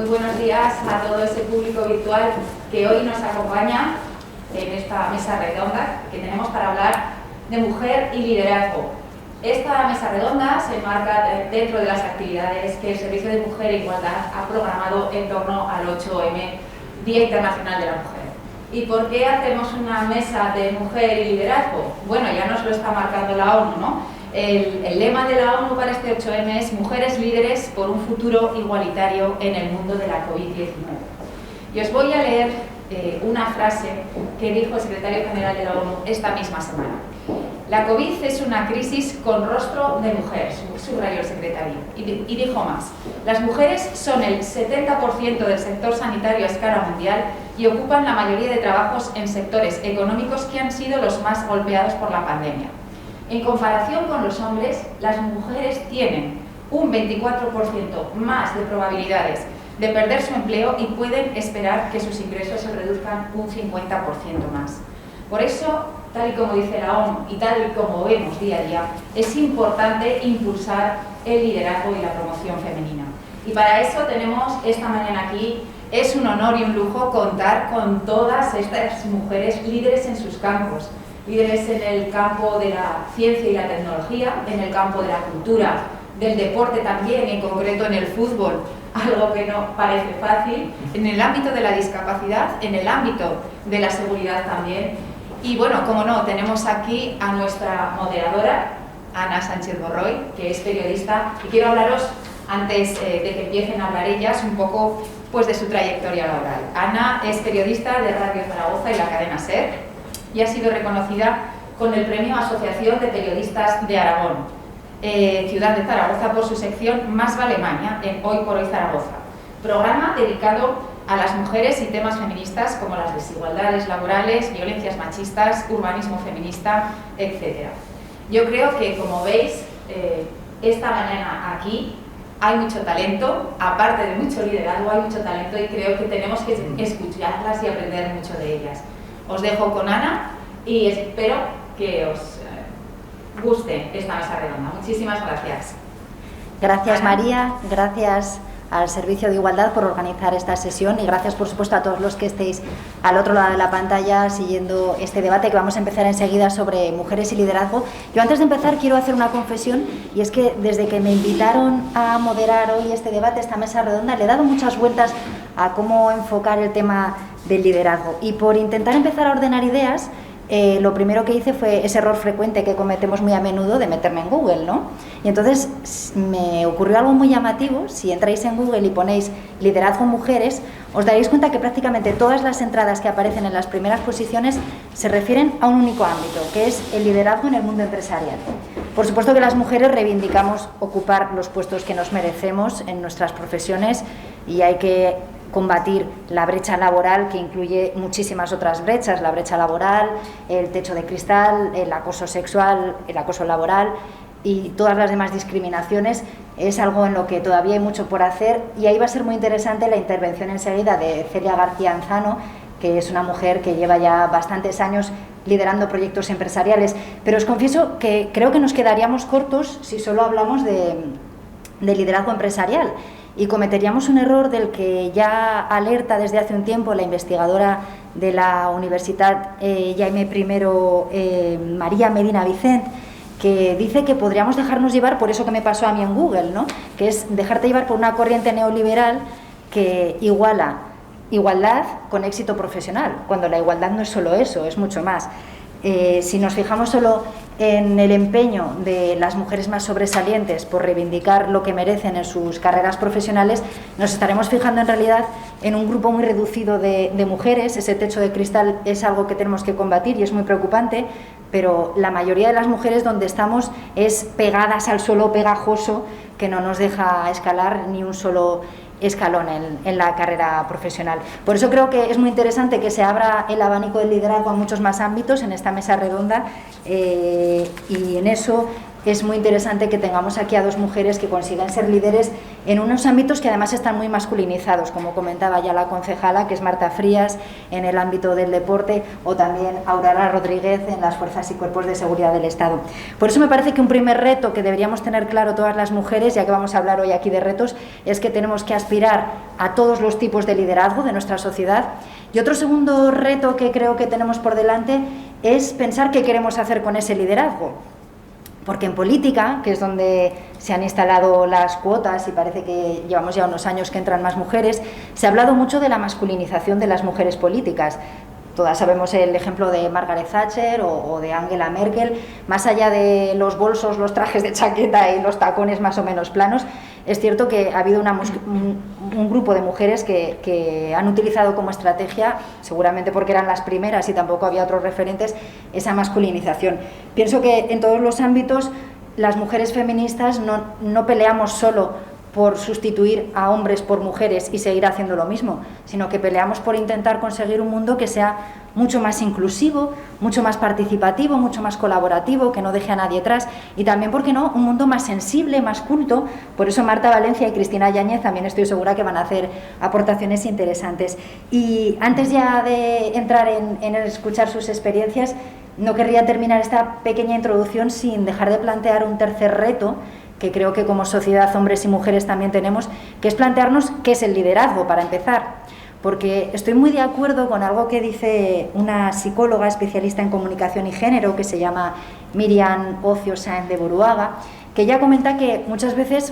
buenos días a todo ese público virtual que hoy nos acompaña en esta mesa redonda que tenemos para hablar de mujer y liderazgo. Esta mesa redonda se enmarca dentro de las actividades que el Servicio de Mujer e Igualdad ha programado en torno al 8M, Día Internacional de la Mujer. ¿Y por qué hacemos una mesa de mujer y liderazgo? Bueno, ya nos lo está marcando la ONU, ¿no? El lema de la ONU para este 8M es Mujeres líderes por un futuro igualitario en el mundo de la COVID-19. Y os voy a leer una frase que dijo el secretario general de la ONU esta misma semana. La COVID es una crisis con rostro de mujer, subrayó el secretario, y dijo más. Las mujeres son el 70% del sector sanitario a escala mundial y ocupan la mayoría de trabajos en sectores económicos que han sido los más golpeados por la pandemia. En comparación con los hombres, las mujeres tienen un 24% más de probabilidades de perder su empleo y pueden esperar que sus ingresos se reduzcan un 50% más. Por eso, tal y como dice la ONU y tal y como vemos día a día, es importante impulsar el liderazgo y la promoción femenina. Y para eso tenemos esta mañana aquí, es un honor y un lujo contar con todas estas mujeres líderes en sus campos. Líderes en el campo de la ciencia y la tecnología, en el campo de la cultura, del deporte también, en concreto en el fútbol, algo que no parece fácil, en el ámbito de la discapacidad, en el ámbito de la seguridad también. Y bueno, como no, tenemos aquí a nuestra moderadora, Ana Sánchez Borroy, que es periodista, y quiero hablaros, antes de que empiecen a hablar ellas, un poco pues, de su trayectoria laboral. Ana es periodista de Radio Zaragoza y la cadena SER, y ha sido reconocida con el premio Asociación de Periodistas de Aragón, Ciudad de Zaragoza, por su sección Más vale Maña en Hoy por Hoy Zaragoza, programa dedicado a las mujeres y temas feministas como las desigualdades laborales, violencias machistas, urbanismo feminista, etc. Yo creo que, como veis, esta mañana aquí hay mucho talento, aparte de mucho liderazgo, hay mucho talento y creo que tenemos que escucharlas y aprender mucho de ellas. Os dejo con Ana y espero que os guste esta mesa redonda. Muchísimas gracias. Gracias, Ana. María. Gracias al Servicio de Igualdad por organizar esta sesión y gracias, por supuesto, a todos los que estéis al otro lado de la pantalla siguiendo este debate que vamos a empezar enseguida sobre mujeres y liderazgo. Yo, antes de empezar, quiero hacer una confesión, y es que desde que me invitaron a moderar hoy este debate, esta mesa redonda, le he dado muchas vueltas a cómo enfocar el tema del liderazgo, y por intentar empezar a ordenar ideas, lo primero que hice fue ese error frecuente que cometemos muy a menudo de meterme en Google, ¿no? Y entonces me ocurrió algo muy llamativo. Si entráis en Google y ponéis liderazgo mujeres, os daréis cuenta que prácticamente todas las entradas que aparecen en las primeras posiciones se refieren a un único ámbito, que es el liderazgo en el mundo empresarial. Por supuesto que las mujeres reivindicamos ocupar los puestos que nos merecemos en nuestras profesiones y hay que combatir la brecha laboral, que incluye muchísimas otras brechas, la brecha laboral, el techo de cristal, el acoso sexual, el acoso laboral y todas las demás discriminaciones. Es algo en lo que todavía hay mucho por hacer y ahí va a ser muy interesante la intervención enseguida de Celia García Anzano, que es una mujer que lleva ya bastantes años liderando proyectos empresariales, pero os confieso que creo que nos quedaríamos cortos si solo hablamos de liderazgo empresarial. Y cometeríamos un error del que ya alerta desde hace un tiempo la investigadora de la Universidad Jaime I, María Medina Vicent, que dice que podríamos dejarnos llevar por eso que me pasó a mí en Google, ¿no? Que es dejarte llevar por una corriente neoliberal que iguala igualdad con éxito profesional, cuando la igualdad no es solo eso, es mucho más. Si nos fijamos solo en el empeño de las mujeres más sobresalientes por reivindicar lo que merecen en sus carreras profesionales, nos estaremos fijando en realidad en un grupo muy reducido de mujeres. Ese techo de cristal es algo que tenemos que combatir y es muy preocupante, pero la mayoría de las mujeres donde estamos es pegadas al suelo pegajoso que no nos deja escalar ni un solo escalón en la carrera profesional. Por eso creo que es muy interesante que se abra el abanico del liderazgo a muchos más ámbitos en esta mesa redonda y en eso es muy interesante que tengamos aquí a dos mujeres que consigan ser líderes en unos ámbitos que además están muy masculinizados, como comentaba ya la concejala, que es Marta Frías, en el ámbito del deporte, o también Aurora Rodríguez en las fuerzas y cuerpos de seguridad del Estado. Por eso me parece que un primer reto que deberíamos tener claro todas las mujeres, ya que vamos a hablar hoy aquí de retos, es que tenemos que aspirar a todos los tipos de liderazgo de nuestra sociedad. Y otro segundo reto que creo que tenemos por delante es pensar qué queremos hacer con ese liderazgo. Porque en política, que es donde se han instalado las cuotas y parece que llevamos ya unos años que entran más mujeres, se ha hablado mucho de la masculinización de las mujeres políticas. Todas sabemos el ejemplo de Margaret Thatcher o de Angela Merkel. Más allá de los bolsos, los trajes de chaqueta y los tacones más o menos planos, es cierto que ha habido un grupo de mujeres que han utilizado como estrategia, seguramente porque eran las primeras y tampoco había otros referentes, esa masculinización. Pienso que en todos los ámbitos las mujeres feministas no peleamos solo por sustituir a hombres por mujeres y seguir haciendo lo mismo, sino que peleamos por intentar conseguir un mundo que sea mucho más inclusivo, mucho más participativo, mucho más colaborativo, que no deje a nadie atrás, y también, ¿por qué no?, un mundo más sensible, más culto. Por eso Marta Valencia y Cristina Yáñez también estoy segura que van a hacer aportaciones interesantes. Y antes ya de entrar en escuchar sus experiencias, no querría terminar esta pequeña introducción sin dejar de plantear un tercer reto que creo que como sociedad, hombres y mujeres también tenemos, que es plantearnos qué es el liderazgo, para empezar. Porque estoy muy de acuerdo con algo que dice una psicóloga especialista en comunicación y género, que se llama Miriam Ocio Sáenz de Buruaga, que ella comenta que muchas veces,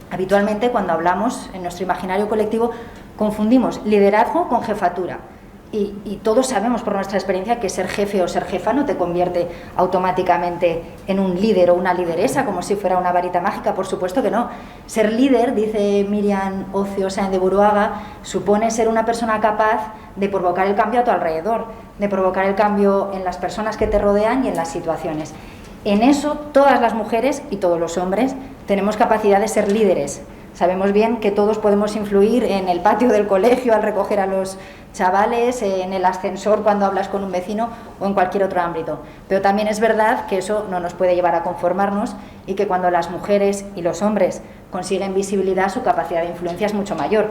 habitualmente, cuando hablamos en nuestro imaginario colectivo, confundimos liderazgo con jefatura. Y todos sabemos por nuestra experiencia que ser jefe o ser jefa no te convierte automáticamente en un líder o una lideresa, como si fuera una varita mágica. Por supuesto que no. Ser líder, dice Miriam Ocio Sáenz de Buruaga, supone ser una persona capaz de provocar el cambio a tu alrededor, de provocar el cambio en las personas que te rodean y en las situaciones. En eso, todas las mujeres y todos los hombres tenemos capacidad de ser líderes. Sabemos bien que todos podemos influir en el patio del colegio al recoger a los chavales, en el ascensor cuando hablas con un vecino o en cualquier otro ámbito. Pero también es verdad que eso no nos puede llevar a conformarnos y que cuando las mujeres y los hombres consiguen visibilidad, su capacidad de influencia es mucho mayor.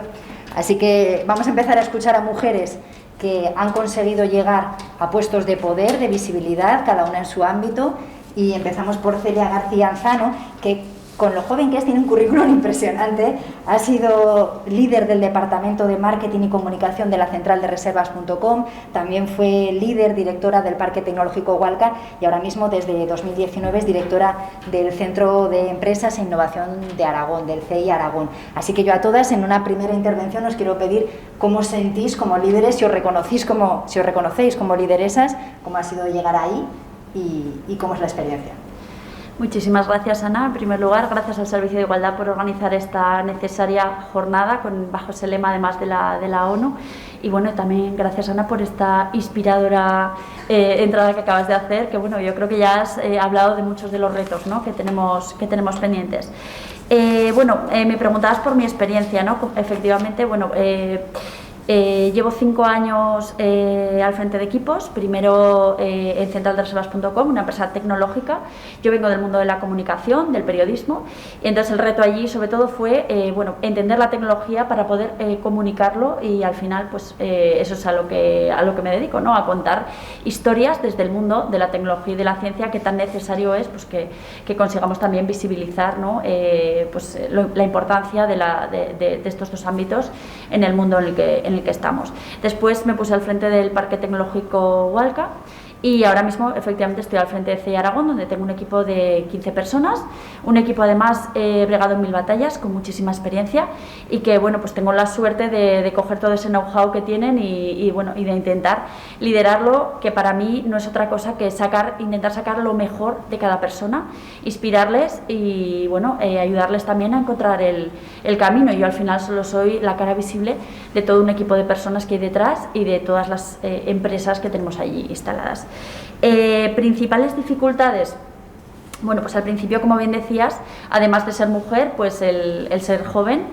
Así que vamos a empezar a escuchar a mujeres que han conseguido llegar a puestos de poder, de visibilidad, cada una en su ámbito, y empezamos por Celia García Anzano, que con lo joven que es, tiene un currículum impresionante. Ha sido líder del Departamento de Marketing y Comunicación de la central de reservas.com, también fue líder, directora del Parque Tecnológico Hualca y ahora mismo desde 2019 es directora del Centro de Empresas e Innovación de Aragón, del CEI Aragón. Así que yo a todas en una primera intervención os quiero pedir cómo os sentís como líderes, si os reconocéis como lideresas, cómo ha sido llegar ahí y cómo es la experiencia. Muchísimas gracias, Ana. En primer lugar, gracias al Servicio de Igualdad por organizar esta necesaria jornada bajo ese lema, además de la ONU. Y bueno, también gracias, Ana, por esta inspiradora entrada que acabas de hacer, que bueno, yo creo que ya has hablado de muchos de los retos, ¿no?, que tenemos pendientes. Me preguntabas por mi experiencia, ¿no? Efectivamente, bueno, llevo 5 años al frente de equipos, primero en centraldereservas.com, una empresa tecnológica. Yo vengo del mundo de la comunicación, del periodismo, y entonces el reto allí sobre todo fue entender la tecnología para poder comunicarlo, y al final pues eso es a lo que me dedico, ¿no?, a contar historias desde el mundo de la tecnología y de la ciencia, que tan necesario es pues que consigamos también visibilizar, ¿no?, la importancia de estos dos ámbitos en el mundo en el que estamos. Después me puse al frente del Parque Tecnológico Hualca y ahora mismo efectivamente estoy al frente de CEI Aragón, donde tengo un equipo de 15 personas, un equipo además bregado en 1000 batallas, con muchísima experiencia, y que bueno, pues tengo la suerte de coger todo ese know-how que tienen y de intentar liderarlo, que para mí no es otra cosa que intentar sacar lo mejor de cada persona, inspirarles y bueno, ayudarles también a encontrar el camino. Yo al final solo soy la cara visible de todo un equipo de personas que hay detrás y de todas las empresas que tenemos allí instaladas. Principales dificultades. Bueno, pues al principio, como bien decías, además de ser mujer, pues el ser joven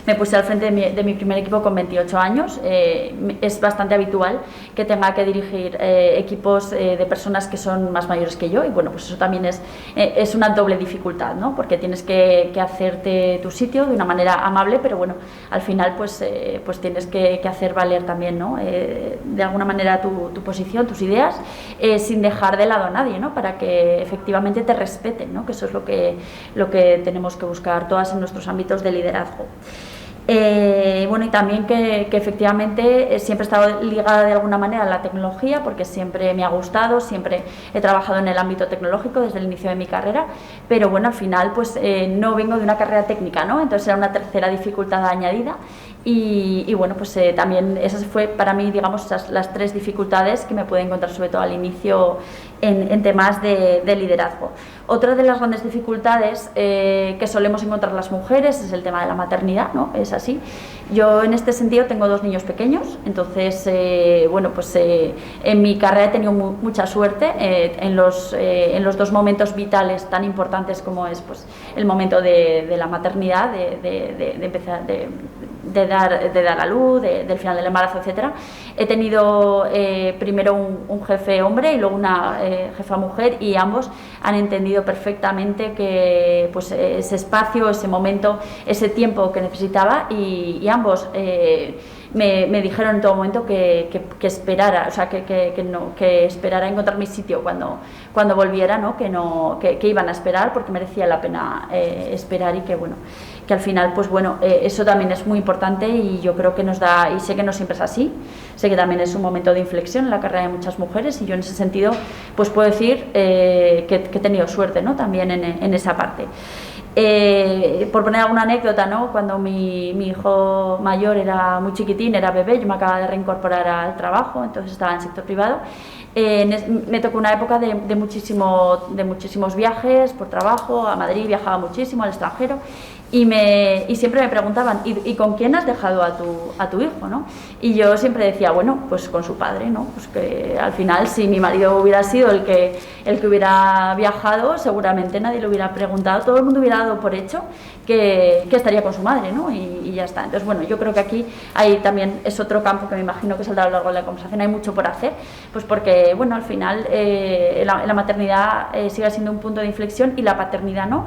me puse al frente de mi primer equipo con 28 años. Es bastante habitual que tenga que dirigir equipos de personas que son más mayores que yo, y bueno, pues eso también es una doble dificultad, ¿no? Porque tienes que hacerte tu sitio de una manera amable, pero bueno, al final pues tienes que hacer valer también, ¿no? De alguna manera tu posición, tus ideas, sin dejar de lado a nadie, ¿no? Para que efectivamente te respeten, ¿no? Que eso es lo que tenemos que buscar todas en nuestros ámbitos de liderazgo. Bueno, y también que efectivamente siempre he estado ligada de alguna manera a la tecnología, porque siempre me ha gustado, siempre he trabajado en el ámbito tecnológico desde el inicio de mi carrera, pero bueno, al final pues no vengo de una carrera técnica, ¿no? Entonces era una tercera dificultad añadida. Y bueno, pues también esas fue para mí, digamos, las tres dificultades que me pude encontrar sobre todo al inicio en temas de liderazgo. Otra de las grandes dificultades que solemos encontrar las mujeres es el tema de la maternidad, ¿no? Es así. Yo en este sentido tengo 2 niños pequeños, entonces bueno, pues en mi carrera he tenido mucha suerte en los 2 momentos vitales tan importantes como es pues el momento de la maternidad, de empezar de dar a luz, del final del embarazo, etcétera. He tenido primero un jefe hombre y luego una jefa mujer, y ambos han entendido perfectamente que pues ese espacio, ese momento, ese tiempo que necesitaba, y ambos me dijeron en todo momento que esperara, o sea, que esperara encontrar mi sitio cuando volviera, ¿no? Que iban a esperar porque merecía la pena esperar, y que bueno, que al final pues bueno, eso también es muy importante, y yo creo que nos da, y sé que no siempre es así, sé que también es un momento de inflexión en la carrera de muchas mujeres, y yo en ese sentido pues puedo decir que he tenido suerte, ¿no? También en esa parte. Por poner alguna anécdota, ¿no? Cuando mi hijo mayor era muy chiquitín, era bebé, yo me acababa de reincorporar al trabajo, entonces estaba en el sector privado. Me tocó una época de muchísimos viajes por trabajo, a Madrid viajaba muchísimo, al extranjero, y siempre me preguntaban, ¿y con quién has dejado a tu hijo, ¿no? Y yo siempre decía, bueno, pues con su padre, ¿no? Pues que al final, si mi marido hubiera sido el que hubiera viajado, seguramente nadie le hubiera preguntado, todo el mundo hubiera dado por hecho que estaría con su madre, ¿no? Y ya está. Entonces, bueno, yo creo que aquí hay también, es otro campo que me imagino que saldrá a lo largo de la conversación, hay mucho por hacer, pues porque, bueno, al final la maternidad sigue siendo un punto de inflexión y la paternidad no.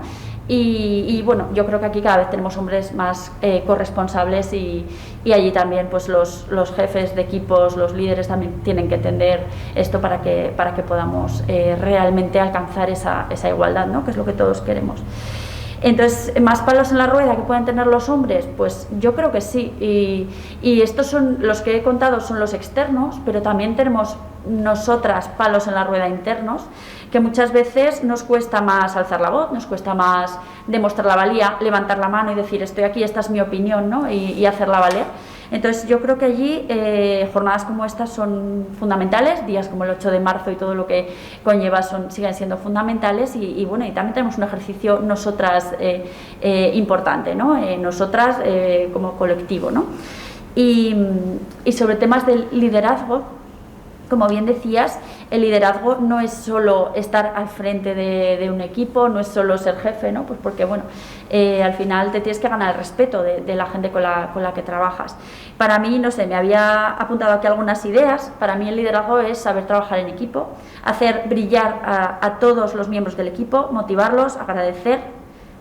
Y bueno, yo creo que aquí cada vez tenemos hombres más corresponsables, y allí también pues los jefes de equipos, los líderes también tienen que entender esto para que podamos realmente alcanzar esa igualdad, ¿no? Que es lo que todos queremos. Entonces, ¿más palos en la rueda que pueden tener los hombres? Pues yo creo que sí, y estos son los que he contado, son los externos, pero también tenemos nosotras palos en la rueda internos, que muchas veces nos cuesta más alzar la voz, nos cuesta más demostrar la valía, levantar la mano y decir estoy aquí, esta es mi opinión, ¿no? y hacerla valer. Entonces yo creo que allí jornadas como estas son fundamentales, días como el 8 de marzo y todo lo que conlleva siguen siendo fundamentales, y bueno, y también tenemos un ejercicio nosotras importante, ¿no? Nosotras como colectivo, ¿no? Y sobre temas del liderazgo, como bien decías, el liderazgo no es solo estar al frente de un equipo, no es solo ser jefe, ¿no? Pues porque, bueno, al final te tienes que ganar el respeto de la gente con la que trabajas. Para mí, no sé, me había apuntado aquí algunas ideas. Para mí el liderazgo es saber trabajar en equipo, hacer brillar a todos los miembros del equipo, motivarlos, agradecer,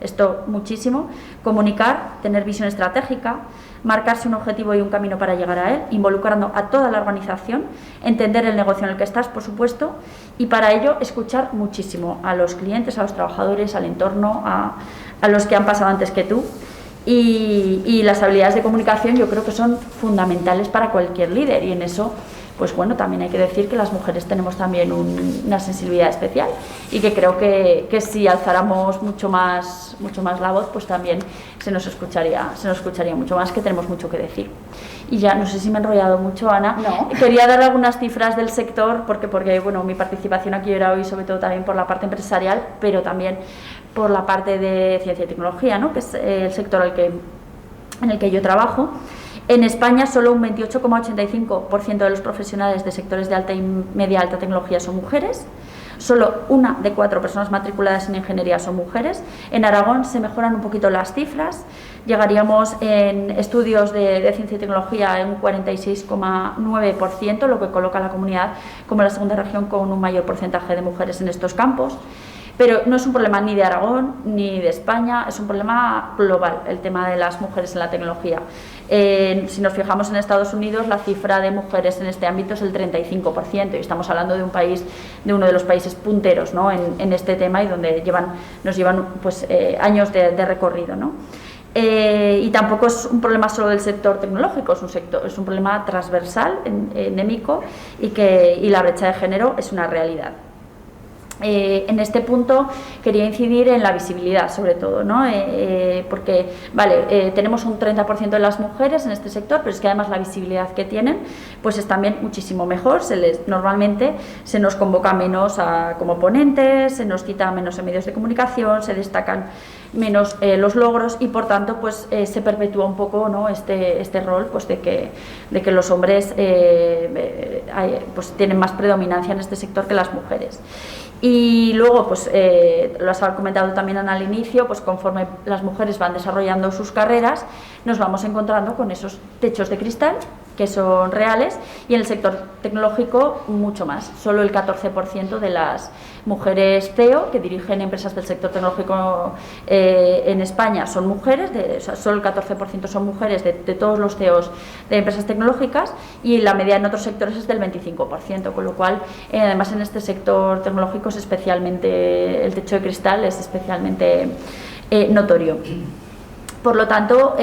esto muchísimo, comunicar, tener visión estratégica, marcarse un objetivo y un camino para llegar a él, involucrando a toda la organización, entender el negocio en el que estás, por supuesto, y para ello escuchar muchísimo a los clientes, a los trabajadores, al entorno, a los que han pasado antes que tú. Y las habilidades de comunicación yo creo que son fundamentales para cualquier líder, y en eso, pues bueno, también hay que decir que las mujeres tenemos también una sensibilidad especial, y que creo que si alzáramos mucho más la voz, pues también se nos escucharía mucho más, que tenemos mucho que decir. Y ya, no sé si me he enrollado mucho, Ana. No. Quería dar algunas cifras del sector, porque bueno, mi participación aquí era hoy sobre todo también por la parte empresarial, pero también por la parte de ciencia y tecnología, ¿no? Que es el sector en el que yo trabajo. En España solo un 28,85% de los profesionales de sectores de alta y media alta tecnología son mujeres. solo 1 de 4 personas matriculadas en ingeniería son mujeres. En Aragón se mejoran un poquito las cifras, llegaríamos en estudios de ciencia y tecnología en un 46,9%, lo que coloca a la comunidad como la segunda región con un mayor porcentaje de mujeres en estos campos. Pero no es un problema ni de Aragón ni de España, es un problema global el tema de las mujeres en la tecnología. Si nos fijamos en Estados Unidos, la cifra de mujeres en este ámbito es el 35%, y estamos hablando de un país, de uno de los países punteros, ¿no?, en este tema, y donde nos llevan pues, años de recorrido, ¿no? Y tampoco es un problema solo del sector tecnológico, es un problema transversal, endémico, y la brecha de género es una realidad. En este punto quería incidir en la visibilidad, sobre todo, ¿no? Porque, vale, tenemos un 30% de las mujeres en este sector, pero es que además la visibilidad que tienen pues es también muchísimo mejor. Normalmente se nos convoca menos como ponentes, se nos cita menos en medios de comunicación, se destacan menos los logros, y por tanto pues se perpetúa un poco, ¿no?, este rol pues de que los hombres pues tienen más predominancia en este sector que las mujeres. Y luego, pues lo has comentado también Ana al inicio, pues conforme las mujeres van desarrollando sus carreras, nos vamos encontrando con esos techos de cristal que son reales, y en el sector tecnológico mucho más. Solo el 14% de las mujeres CEO que dirigen empresas del sector tecnológico en España son mujeres, o sea, solo el 14% son mujeres de todos los CEOs de empresas tecnológicas, y la media en otros sectores es del 25%, con lo cual además en este sector tecnológico es especialmente, el techo de cristal es especialmente notorio. Por lo tanto,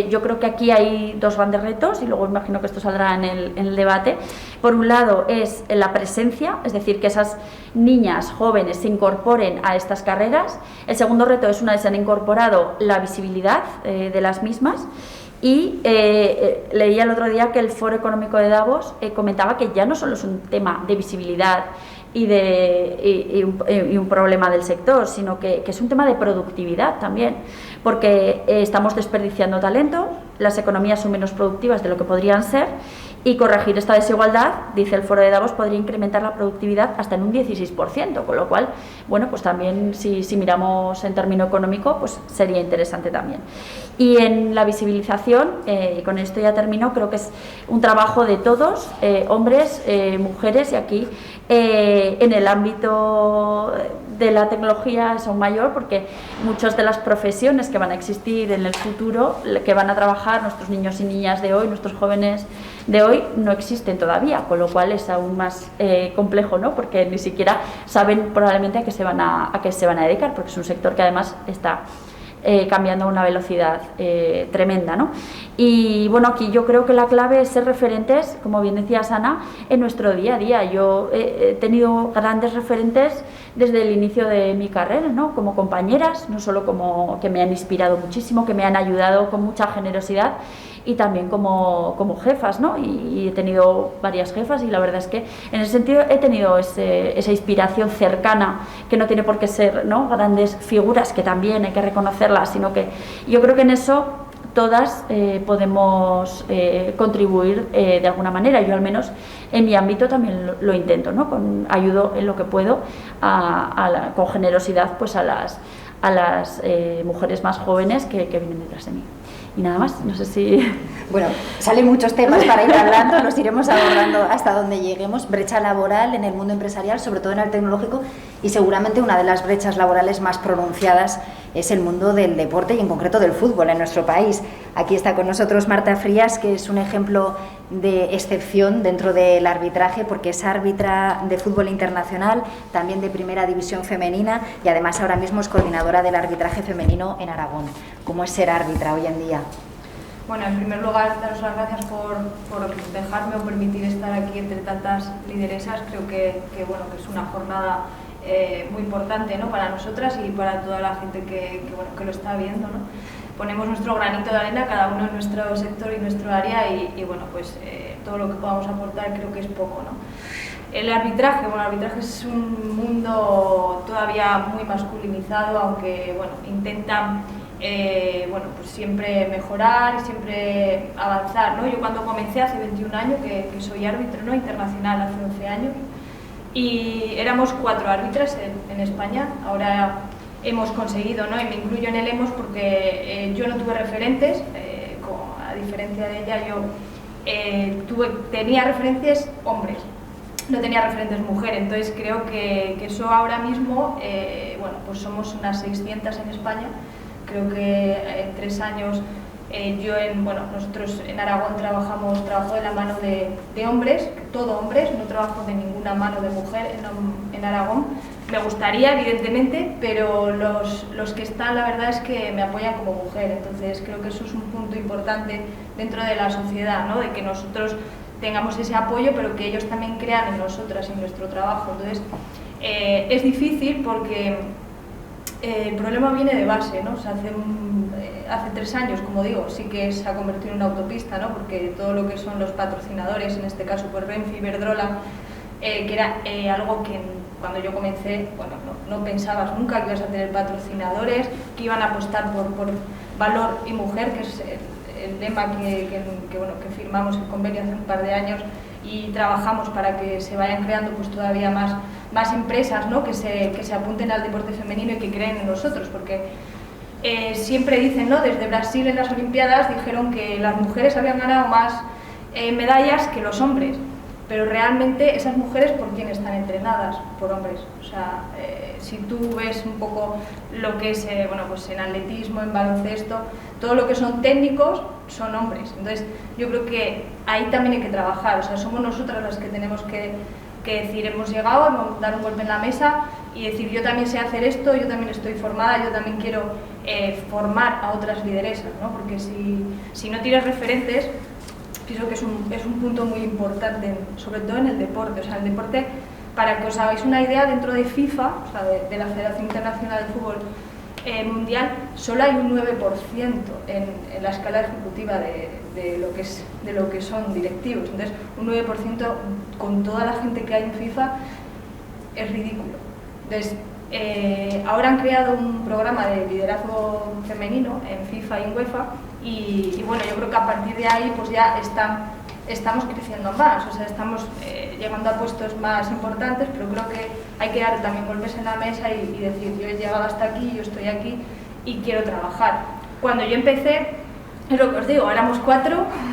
yo creo que aquí hay dos grandes retos, y luego imagino que esto saldrá en el debate. Por un lado es la presencia, es decir, que esas niñas jóvenes se incorporen a estas carreras. El segundo reto es, una vez se han incorporado, la visibilidad de las mismas. Y leía el otro día que el Foro Económico de Davos comentaba que ya no solo es un tema de visibilidad y un problema del sector, sino que es un tema de productividad también, porque estamos desperdiciando talento, las economías son menos productivas de lo que podrían ser, y corregir esta desigualdad, dice el Foro de Davos, podría incrementar la productividad hasta en un 16%, con lo cual, bueno, pues también si miramos en término económico, pues sería interesante también. Y en la visibilización, y con esto ya termino, creo que es un trabajo de todos, hombres, mujeres, y aquí en el ámbito de la tecnología es aún mayor, porque muchas de las profesiones que van a existir en el futuro, que van a trabajar nuestros niños y niñas de hoy, nuestros jóvenes de hoy, no existen todavía, con lo cual es aún más complejo, ¿no?, porque ni siquiera saben probablemente a qué se van a dedicar, porque es un sector que además está cambiando a una velocidad tremenda, ¿no? Y bueno, aquí yo creo que la clave es ser referentes, como bien decías Ana, en nuestro día a día. Yo he tenido grandes referentes desde el inicio de mi carrera, ¿no?, como compañeras, no solo como que me han inspirado muchísimo, que me han ayudado con mucha generosidad, y también como jefas, ¿no? Y he tenido varias jefas, y la verdad es que en ese sentido he tenido esa inspiración cercana, que no tiene por qué ser, ¿no?, grandes figuras, que también hay que reconocerlas, sino que yo creo que en eso todas podemos contribuir de alguna manera. Yo al menos en mi ámbito también lo intento, ¿no?, ayudo en lo que puedo con generosidad pues a las mujeres más jóvenes que vienen detrás de mí. Y nada más, no sé si... Bueno, salen muchos temas para ir hablando, los iremos abordando hasta donde lleguemos. Brecha laboral en el mundo empresarial, sobre todo en el tecnológico, y seguramente una de las brechas laborales más pronunciadas es el mundo del deporte, y en concreto del fútbol en nuestro país. Aquí está con nosotros Marta Frías, que es un ejemplo de excepción dentro del arbitraje, porque es árbitra de fútbol internacional, también de primera división femenina, y además ahora mismo es coordinadora del arbitraje femenino en Aragón. ¿Cómo es ser árbitra hoy en día? Bueno, en primer lugar, daros las gracias por dejarme o permitir estar aquí entre tantas lideresas. Creo que es una jornada muy importante, ¿no?, para nosotras y para toda la gente que lo está viendo, ¿no? Ponemos nuestro granito de arena, cada uno en nuestro sector y nuestro área, y bueno, pues todo lo que podamos aportar creo que es poco, ¿no? El arbitraje es un mundo todavía muy masculinizado, aunque bueno, intentan pues siempre mejorar y siempre avanzar, ¿no? Yo cuando comencé hace 21 años, que soy árbitro, ¿no?, internacional hace 11 años, y éramos 4 árbitras en España. Ahora hemos conseguido, ¿no? Y me incluyo en el hemos porque yo no tuve referentes, a diferencia de ella, yo tenía referentes hombres, no tenía referentes mujeres. Entonces creo que eso ahora mismo, bueno, pues somos unas 600 en España. Creo que en 3 años nosotros en Aragón trabajo de la mano de hombres, todo hombres, no trabajo de ninguna mano de mujer en Aragón. Me gustaría, evidentemente, pero los que están, la verdad es que me apoyan como mujer. Entonces creo que eso es un punto importante dentro de la sociedad, ¿no? De que nosotros tengamos ese apoyo, pero que ellos también crean en nosotras y en nuestro trabajo. Entonces es difícil porque el problema viene de base, ¿no? O sea, hace 3 años, como digo, sí que se ha convertido en una autopista, ¿no? Porque todo lo que son los patrocinadores, en este caso pues Renfe, Iberdrola, que era algo que cuando yo comencé, bueno, no pensabas nunca que ibas a tener patrocinadores, que iban a apostar por valor y mujer, que es el lema que firmamos el convenio hace un par de años, y trabajamos para que se vayan creando pues todavía más empresas, ¿no? que se apunten al deporte femenino y que creen en nosotros, porque siempre dicen, ¿no? Desde Brasil en las Olimpiadas dijeron que las mujeres habían ganado más medallas que los hombres, pero realmente esas mujeres, ¿por quién están entrenadas? Por hombres. O sea, si tú ves un poco lo que es pues en atletismo, en baloncesto, todo lo que son técnicos son hombres. Entonces yo creo que ahí también hay que trabajar. O sea, somos nosotras las que tenemos que decir, hemos llegado, hemos dar un golpe en la mesa y decir, yo también sé hacer esto, yo también estoy formada, yo también quiero formar a otras lideresas, ¿no? Porque si no tienes referentes, pienso que es un punto muy importante, sobre todo en el deporte. O sea, el deporte, para que os hagáis una idea, dentro de FIFA, o sea, de la Federación Internacional de Fútbol Mundial, solo hay un 9% en la escala ejecutiva de lo que son directivos. Entonces, un 9% con toda la gente que hay en FIFA es ridículo. Entonces, ahora han creado un programa de liderazgo femenino en FIFA y en UEFA, y bueno, yo creo que a partir de ahí pues ya estamos creciendo más, o sea, estamos llegando a puestos más importantes, pero creo que hay que dar también golpes en la mesa y decir, yo he llegado hasta aquí, yo estoy aquí y quiero trabajar. Cuando yo empecé, es lo que os digo, éramos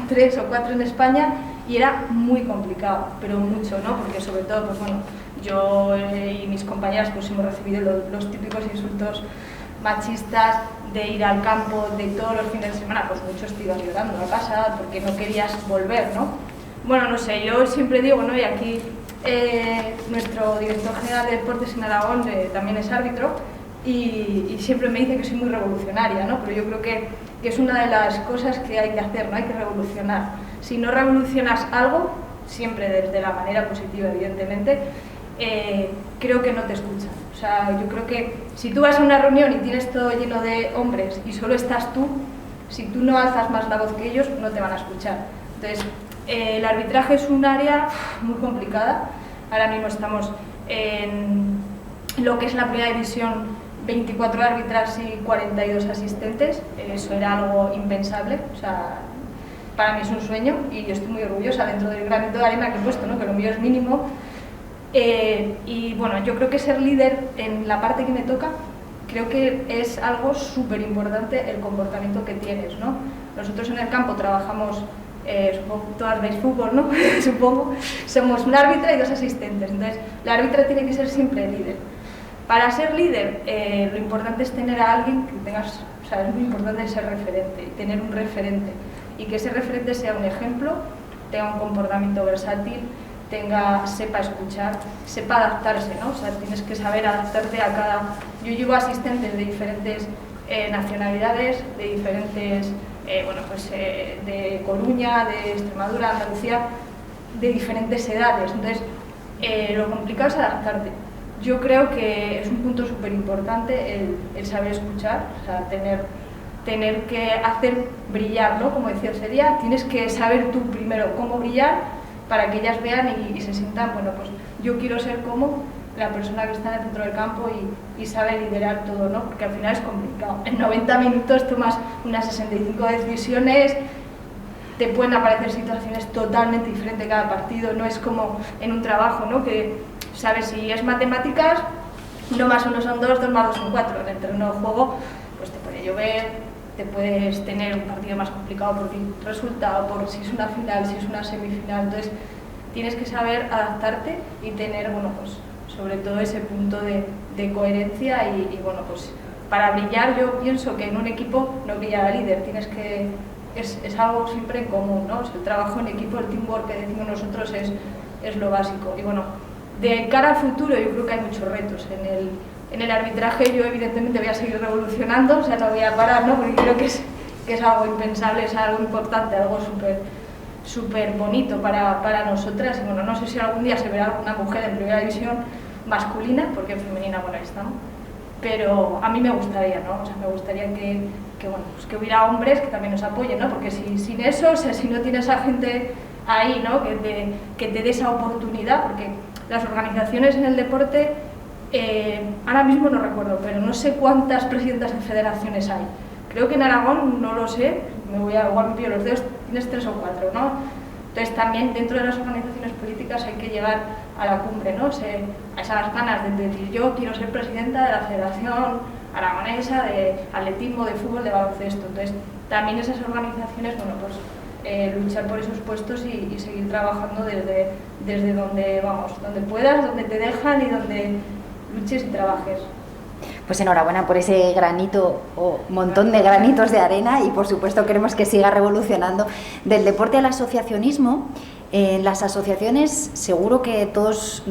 3 o 4 en España y era muy complicado, pero mucho, ¿no? Porque sobre todo, pues bueno, yo y mis compañeras pues hemos recibido los típicos insultos machistas de ir al campo de todos los fines de semana, pues muchos te ibas llorando a casa porque no querías volver, ¿no? Bueno, no sé, yo siempre digo, ¿no? Y aquí nuestro director general de deportes en Aragón también es árbitro y siempre me dice que soy muy revolucionaria, ¿no? Pero yo creo que es una de las cosas que hay que hacer, ¿no? Hay que revolucionar. Si no revolucionas algo, siempre desde la manera positiva, evidentemente, creo que no te escuchan. O sea, yo creo que si tú vas a una reunión y tienes todo lleno de hombres y solo estás tú, si tú no alzas más la voz que ellos, no te van a escuchar. Entonces, el arbitraje es un área muy complicada. Ahora mismo estamos en lo que es la primera división, 24 árbitras y 42 asistentes. Eso era algo impensable. O sea, para mí es un sueño y yo estoy muy orgullosa dentro del granito de arena que he puesto, ¿no? Que lo mío es mínimo. Y bueno, yo creo que ser líder en la parte que me toca, creo que es algo súper importante el comportamiento que tienes, ¿no? Nosotros en el campo trabajamos, supongo que todas veis fútbol, ¿no? Supongo, somos una árbitra y 2 asistentes, entonces la árbitra tiene que ser siempre líder. Para ser líder, lo importante es tener a alguien que tengas, o sea, es muy importante ser referente, tener un referente, y que ese referente sea un ejemplo, tenga un comportamiento versátil, sepa escuchar, sepa adaptarse, ¿no? O sea, tienes que saber adaptarte a cada... Yo llevo asistentes de diferentes nacionalidades, de diferentes, de Coruña, de Extremadura, Andalucía, de diferentes edades. Entonces, lo complicado es adaptarte. Yo creo que es un punto súper importante el saber escuchar, o sea, tener que hacer brillar, ¿no? Como decía Seria, tienes que saber tú primero cómo brillar, para que ellas vean y se sientan, bueno, pues yo quiero ser como la persona que está en el centro del campo y sabe liderar todo, ¿no? Porque al final es complicado. En 90 minutos tomas unas 65 decisiones, te pueden aparecer situaciones totalmente diferentes cada partido, no es como en un trabajo, ¿no? Que sabes, si es matemáticas, 1 más 1 son 2, 2 más 2 son 4. En el terreno de juego, pues te puede llover, te puedes tener un partido más complicado por el resultado, por si es una final, si es una semifinal. Entonces, tienes que saber adaptarte y tener, bueno, pues sobre todo ese punto de coherencia y bueno, pues para brillar yo pienso que en un equipo no brilla el líder, tienes que... Es algo siempre en común, ¿no? O sea, el trabajo en equipo, el teamwork que decimos nosotros es lo básico. Y bueno, de cara al futuro yo creo que hay muchos retos. En el arbitraje yo evidentemente voy a seguir revolucionando, o sea, no voy a parar, ¿no? Porque creo que es algo impensable, es algo importante, algo súper bonito para nosotras. Y bueno, no sé si algún día se verá alguna mujer en primera división masculina, porque en femenina, bueno, ahí estamos. Pero a mí me gustaría, ¿no? O sea, me gustaría que bueno, pues que hubiera hombres que también nos apoyen, ¿no? Porque sin eso, o sea, si no tienes a gente ahí, ¿no? Que te dé esa oportunidad, porque las organizaciones en el deporte, ahora mismo no recuerdo, pero no sé cuántas presidentas de federaciones hay. Creo que en Aragón, no lo sé, igual me pillo los dedos, tienes 3 o 4, ¿no? Entonces también dentro de las organizaciones políticas hay que llegar a la cumbre, ¿no? A esas ganas de decir yo quiero ser presidenta de la Federación Aragonesa de Atletismo, de Fútbol, de Baloncesto. Entonces también esas organizaciones, bueno, pues luchar por esos puestos y seguir trabajando desde donde, vamos, donde puedas, donde te dejan y donde luches y trabajes. Pues enhorabuena por ese granito o montón de granitos de arena y por supuesto queremos que siga revolucionando. Del deporte al asociacionismo, en las asociaciones seguro que todos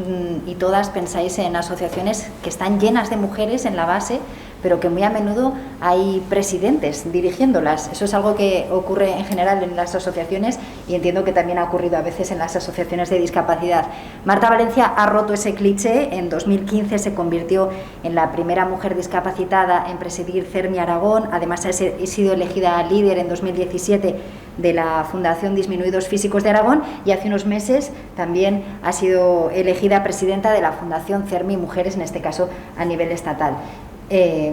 y todas pensáis en asociaciones que están llenas de mujeres en la base, pero que muy a menudo hay presidentes dirigiéndolas. Eso es algo que ocurre en general en las asociaciones y entiendo que también ha ocurrido a veces en las asociaciones de discapacidad. Marta Valencia ha roto ese cliché. En 2015 se convirtió en la primera mujer discapacitada en presidir CERMI Aragón. Además ha sido elegida líder en 2017 de la Fundación Disminuidos Físicos de Aragón y hace unos meses también ha sido elegida presidenta de la Fundación CERMI Mujeres, en este caso a nivel estatal.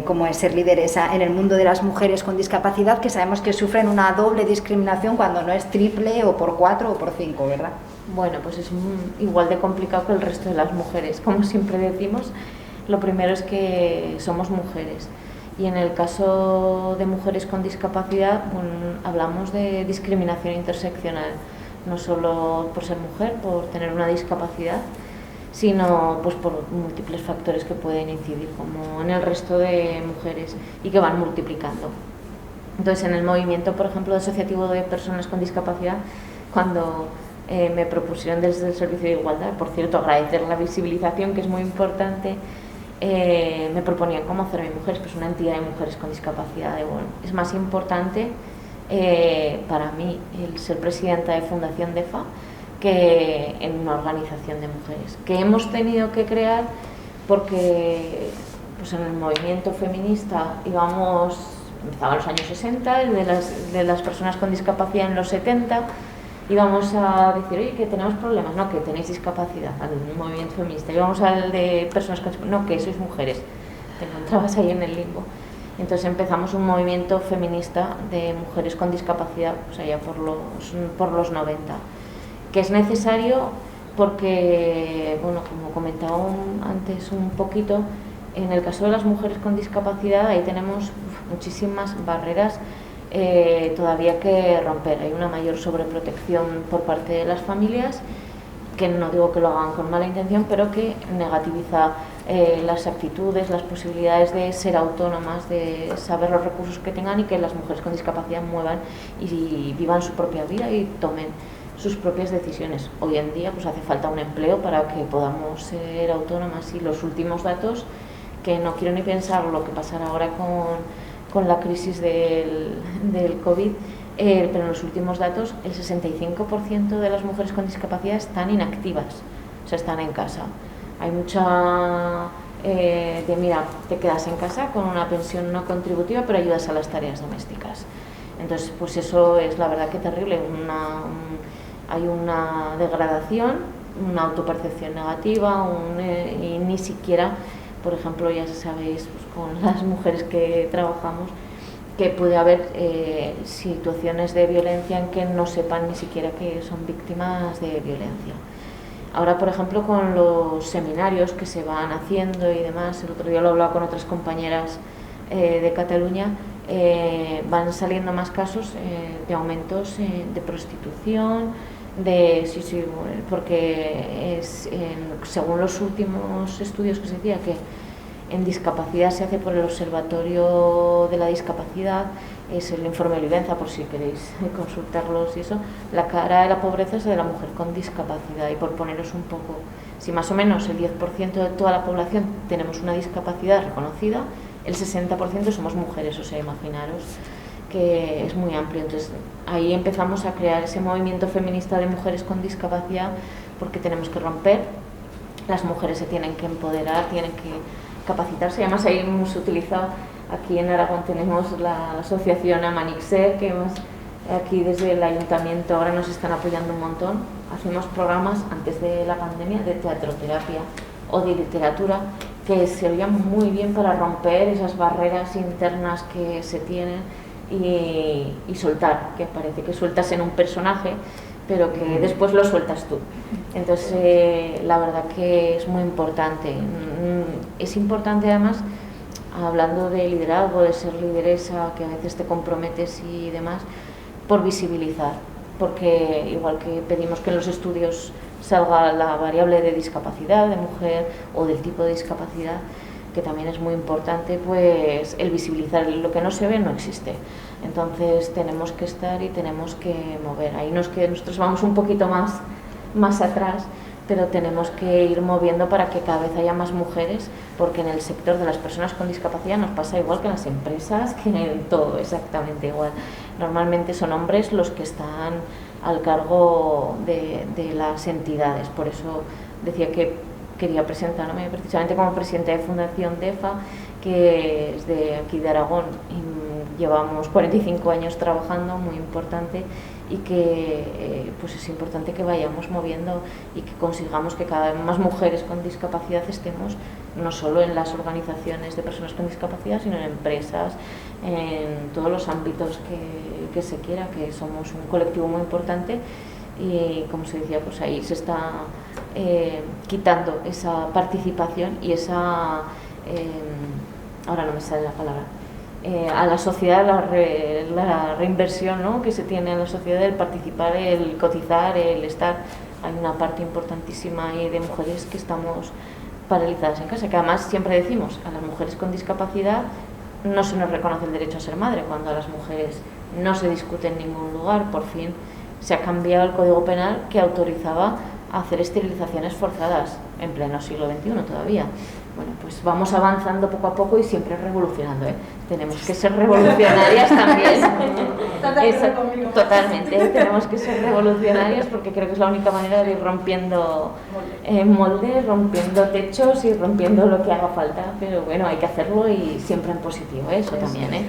Como es ser lideresa en el mundo de las mujeres con discapacidad, que sabemos que sufren una doble discriminación cuando no es triple o por 4 o por 5, ¿verdad? Bueno, pues es igual de complicado que el resto de las mujeres. Como siempre decimos, lo primero es que somos mujeres y en el caso de mujeres con discapacidad, bueno, hablamos de discriminación interseccional, no solo por ser mujer, por tener una discapacidad, sino pues por múltiples factores que pueden incidir, como en el resto de mujeres, y que van multiplicando. Entonces, en el movimiento, por ejemplo, asociativo de personas con discapacidad, cuando me propusieron desde el Servicio de Igualdad, por cierto, agradecer la visibilización, que es muy importante, me proponían cómo hacer Mujeres, pues una entidad de mujeres con discapacidad. Bueno, es más importante para mí el ser presidenta de Fundación DEFA que en una organización de mujeres, que hemos tenido que crear porque pues en el movimiento feminista empezaban los años 60, de las personas con discapacidad en los 70, íbamos a decir, oye, que tenemos problemas, no, que tenéis discapacidad, al movimiento feminista, íbamos al de personas con discapacidad, no, que sois mujeres, te encontrabas ahí en el limbo. Entonces empezamos un movimiento feminista de mujeres con discapacidad, pues allá por los 90, que es necesario porque, bueno, como comentaba antes un poquito, en el caso de las mujeres con discapacidad ahí tenemos muchísimas barreras todavía que romper. Hay una mayor sobreprotección por parte de las familias, que no digo que lo hagan con mala intención, pero que negativiza las aptitudes, las posibilidades de ser autónomas, de saber los recursos que tengan y que las mujeres con discapacidad muevan y vivan su propia vida y tomen sus propias decisiones. Hoy en día pues hace falta un empleo para que podamos ser autónomas, y los últimos datos, que no quiero ni pensar lo que pasará ahora con la crisis del COVID, pero en los últimos datos el 65% de las mujeres con discapacidad están inactivas, o sea, están en casa. Hay mucha mira, te quedas en casa con una pensión no contributiva, pero ayudas a las tareas domésticas. Entonces, pues eso es la verdad que terrible. Hay una degradación, una autopercepción negativa, y ni siquiera, por ejemplo, ya sabéis, pues con las mujeres que trabajamos, que puede haber situaciones de violencia en que no sepan ni siquiera que son víctimas de violencia. Ahora, por ejemplo, con los seminarios que se van haciendo y demás, el otro día lo hablaba con otras compañeras de Cataluña, van saliendo más casos de aumentos de prostitución, porque según los últimos estudios que se decía que en discapacidad se hace por el Observatorio de la Discapacidad, es el informe Olivenza, por si queréis consultarlos y eso, la cara de la pobreza es de la mujer con discapacidad. Y por poneros un poco, si más o menos el 10% de toda la población tenemos una discapacidad reconocida, el 60% somos mujeres, o sea, imaginaros que es muy amplio. Entonces ahí empezamos a crear ese movimiento feminista de mujeres con discapacidad, porque tenemos que romper, las mujeres se tienen que empoderar, tienen que capacitarse. Además ahí hemos utilizado, aquí en Aragón tenemos la asociación Amanixer, que hemos, aquí desde el ayuntamiento ahora nos están apoyando un montón. Hacemos programas antes de la pandemia de teatroterapia o de literatura que servían muy bien para romper esas barreras internas que se tienen y soltar, que parece que sueltas en un personaje pero que después lo sueltas tú. Entonces la verdad que es muy importante. Es importante además, hablando de liderazgo, de ser lideresa, que a veces te comprometes y demás, por visibilizar, porque igual que pedimos que en los estudios salga la variable de discapacidad de mujer o del tipo de discapacidad, que también es muy importante, pues el visibilizar lo que no se ve no existe. Entonces tenemos que estar y tenemos que mover. Ahí no es que nosotros vamos un poquito más atrás, pero tenemos que ir moviendo para que cada vez haya más mujeres, porque en el sector de las personas con discapacidad nos pasa igual que en las empresas, que en todo, exactamente igual. Normalmente son hombres los que están al cargo de las entidades. Por eso decía que quería presentarme precisamente como presidenta de Fundación DEFA, que es de aquí de Aragón, y llevamos 45 años trabajando, muy importante, y que pues es importante que vayamos moviendo y que consigamos que cada vez más mujeres con discapacidad estemos no solo en las organizaciones de personas con discapacidad, sino en empresas, en todos los ámbitos que se quiera, que somos un colectivo muy importante. Y como se decía, pues ahí se está quitando esa participación y esa, ahora no me sale la palabra, a la sociedad la reinversión, ¿no?, que se tiene en la sociedad, el participar, el cotizar, el estar. Hay una parte importantísima ahí de mujeres que estamos paralizadas en casa, que además siempre decimos, a las mujeres con discapacidad no se nos reconoce el derecho a ser madre, cuando a las mujeres no se discute en ningún lugar. Por fin se ha cambiado el Código Penal, que autorizaba hacer esterilizaciones forzadas en pleno siglo XXI todavía. Bueno, pues vamos avanzando poco a poco y siempre revolucionando, ¿eh? Tenemos que ser revolucionarias también. Totalmente, tenemos que ser revolucionarias, porque creo que es la única manera de ir rompiendo moldes, rompiendo techos y rompiendo lo que haga falta. Pero bueno, hay que hacerlo y siempre en positivo, eso también, ¿eh?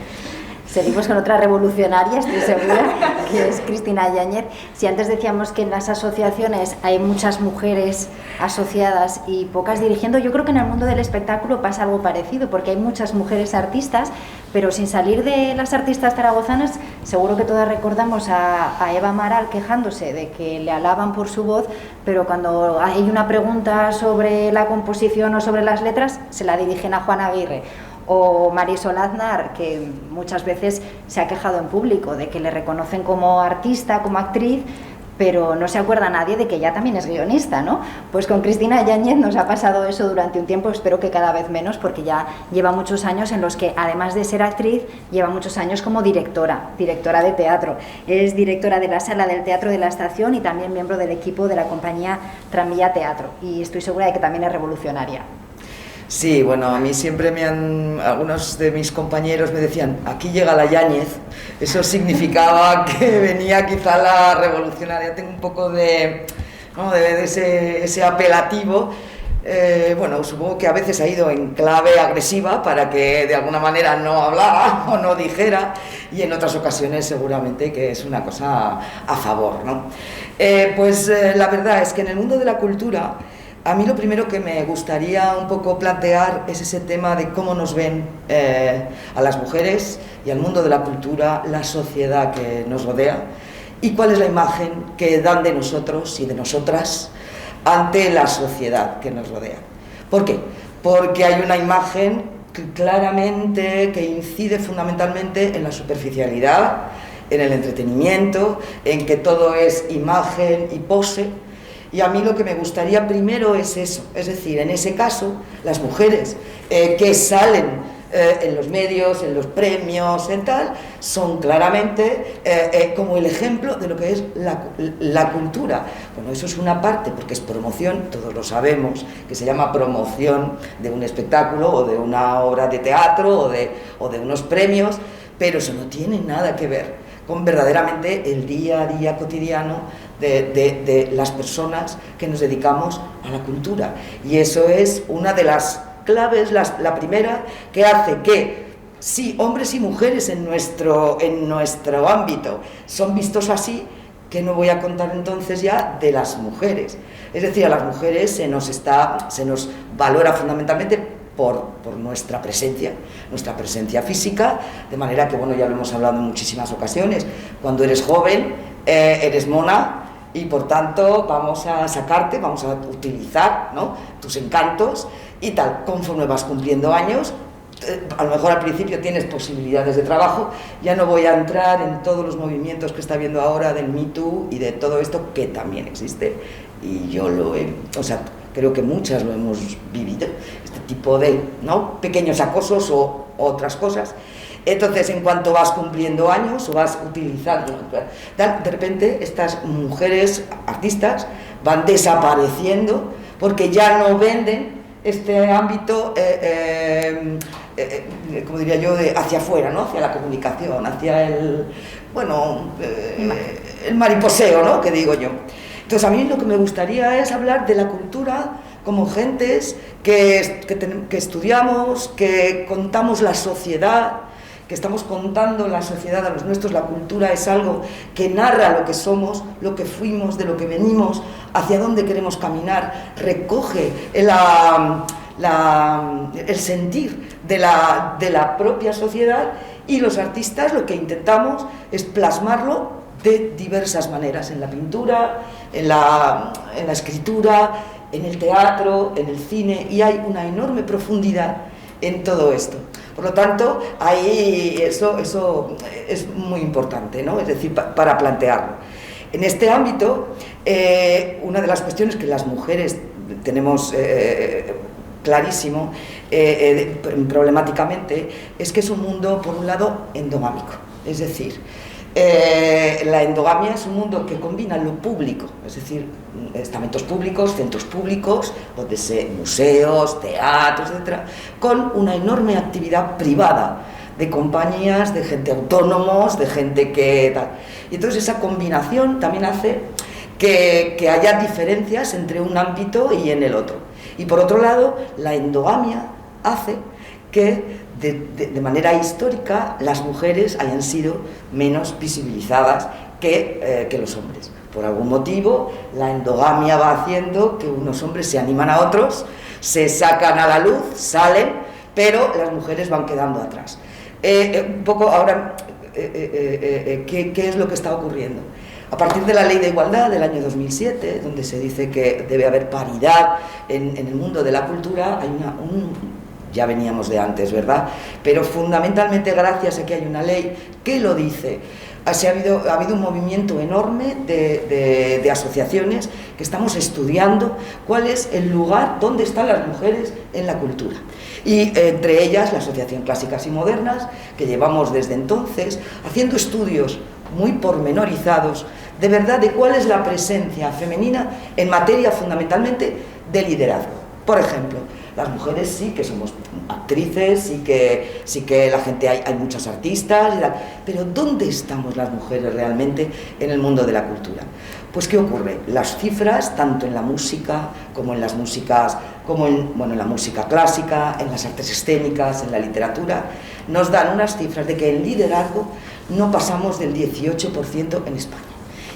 Seguimos con otra revolucionaria, estoy segura, que es Cristina Yáñez. Si antes decíamos que en las asociaciones hay muchas mujeres asociadas y pocas dirigiendo, yo creo que en el mundo del espectáculo pasa algo parecido, porque hay muchas mujeres artistas, pero sin salir de las artistas zaragozanas, seguro que todas recordamos a Eva Amaral quejándose de que le alaban por su voz, pero cuando hay una pregunta sobre la composición o sobre las letras, se la dirigen a Juan Aguirre. O Marisol Aznar, que muchas veces se ha quejado en público de que le reconocen como artista, como actriz, pero no se acuerda nadie de que ella también es guionista, ¿no? Pues con Cristina Yáñez nos ha pasado eso durante un tiempo, espero que cada vez menos, porque ya lleva muchos años en los que, además de ser actriz, lleva muchos años como directora de teatro. Es directora de la Sala del Teatro de la Estación y también miembro del equipo de la compañía Tranvía Teatro, y estoy segura de que también es revolucionaria. Sí, bueno, a mí siempre algunos de mis compañeros me decían, aquí llega la Yáñez. Eso significaba que venía quizá la revolucionaria. Tengo un poco de ese apelativo. Bueno, supongo que a veces ha ido en clave agresiva para que de alguna manera no hablara o no dijera, y en otras ocasiones seguramente que es una cosa a favor, ¿no? La verdad es que en el mundo de la cultura, a mí lo primero que me gustaría un poco plantear es ese tema de cómo nos ven a las mujeres y al mundo de la cultura, la sociedad que nos rodea, y cuál es la imagen que dan de nosotros y de nosotras ante la sociedad que nos rodea. ¿Por qué? Porque hay una imagen claramente que incide fundamentalmente en la superficialidad, en el entretenimiento, en que todo es imagen y pose. Y a mí lo que me gustaría primero es eso, es decir, en ese caso, las mujeres que salen en los medios, en los premios, en tal, son claramente como el ejemplo de lo que es la cultura. Bueno, eso es una parte, porque es promoción, todos lo sabemos, que se llama promoción de un espectáculo o de una obra de teatro o de unos premios, pero eso no tiene nada que ver con verdaderamente el día a día cotidiano de las personas que nos dedicamos a la cultura. Y eso es una de las claves, la primera, que hace que, sí, hombres y mujeres en nuestro ámbito son vistos así, que no voy a contar entonces ya de las mujeres. Es decir, a las mujeres se nos valora fundamentalmente por nuestra presencia física, de manera que, bueno, ya lo hemos hablado en muchísimas ocasiones, cuando eres joven, eres mona, y por tanto vamos a sacarte, vamos a utilizar, ¿no?, tus encantos y tal. Conforme vas cumpliendo años, a lo mejor al principio tienes posibilidades de trabajo. Ya no voy a entrar en todos los movimientos que está habiendo ahora del Me Too y de todo esto, que también existe, y yo creo que muchas lo hemos vivido, este tipo de, ¿no?, pequeños acosos o otras cosas. Entonces, en cuanto vas cumpliendo años o vas utilizando, de repente estas mujeres artistas van desapareciendo porque ya no venden este ámbito, como diría yo, hacia afuera, ¿no?, hacia la comunicación, hacia el mariposeo, ¿no?, que digo yo. Entonces, a mí lo que me gustaría es hablar de la cultura como gentes que estudiamos, que contamos la sociedad, que estamos contando la sociedad a los nuestros. La cultura es algo que narra lo que somos, lo que fuimos, de lo que venimos, hacia dónde queremos caminar, recoge el sentir de la propia sociedad, y los artistas lo que intentamos es plasmarlo de diversas maneras, en la pintura, en la escritura, en el teatro, en el cine, y hay una enorme profundidad en todo esto. Por lo tanto, ahí eso es muy importante, ¿no?, es decir, para plantearlo. En este ámbito, una de las cuestiones que las mujeres tenemos clarísimo, problemáticamente, es que es un mundo, por un lado, endogámico. Es decir, la endogamia es un mundo que combina lo público, es decir, estamentos públicos, centros públicos, museos, teatros, etcétera, con una enorme actividad privada de compañías, de gente autónomos, de gente que tal. Y entonces esa combinación también hace que haya diferencias entre un ámbito y en el otro. Y por otro lado, la endogamia hace que de manera histórica las mujeres hayan sido menos visibilizadas que los hombres. Por algún motivo, la endogamia va haciendo que unos hombres se animan a otros, se sacan a la luz, salen, pero las mujeres van quedando atrás. Un poco ahora, ¿qué es lo que está ocurriendo? A partir de la Ley de Igualdad del año 2007, donde se dice que debe haber paridad en el mundo de la cultura, hay ya veníamos de antes, ¿verdad? Pero fundamentalmente gracias a que hay una ley que lo dice. Ha habido un movimiento enorme de asociaciones que estamos estudiando cuál es el lugar donde están las mujeres en la cultura. Y entre ellas la Asociación Clásicas y Modernas, que llevamos desde entonces haciendo estudios muy pormenorizados de verdad de cuál es la presencia femenina en materia fundamentalmente de liderazgo. Por ejemplo, las mujeres sí que somos actrices, sí que la gente hay muchas artistas, pero ¿dónde estamos las mujeres realmente en el mundo de la cultura? Pues ¿qué ocurre? Las cifras, tanto en la música como en las músicas, como en la música clásica, en las artes escénicas, en la literatura, nos dan unas cifras de que en liderazgo no pasamos del 18% en España,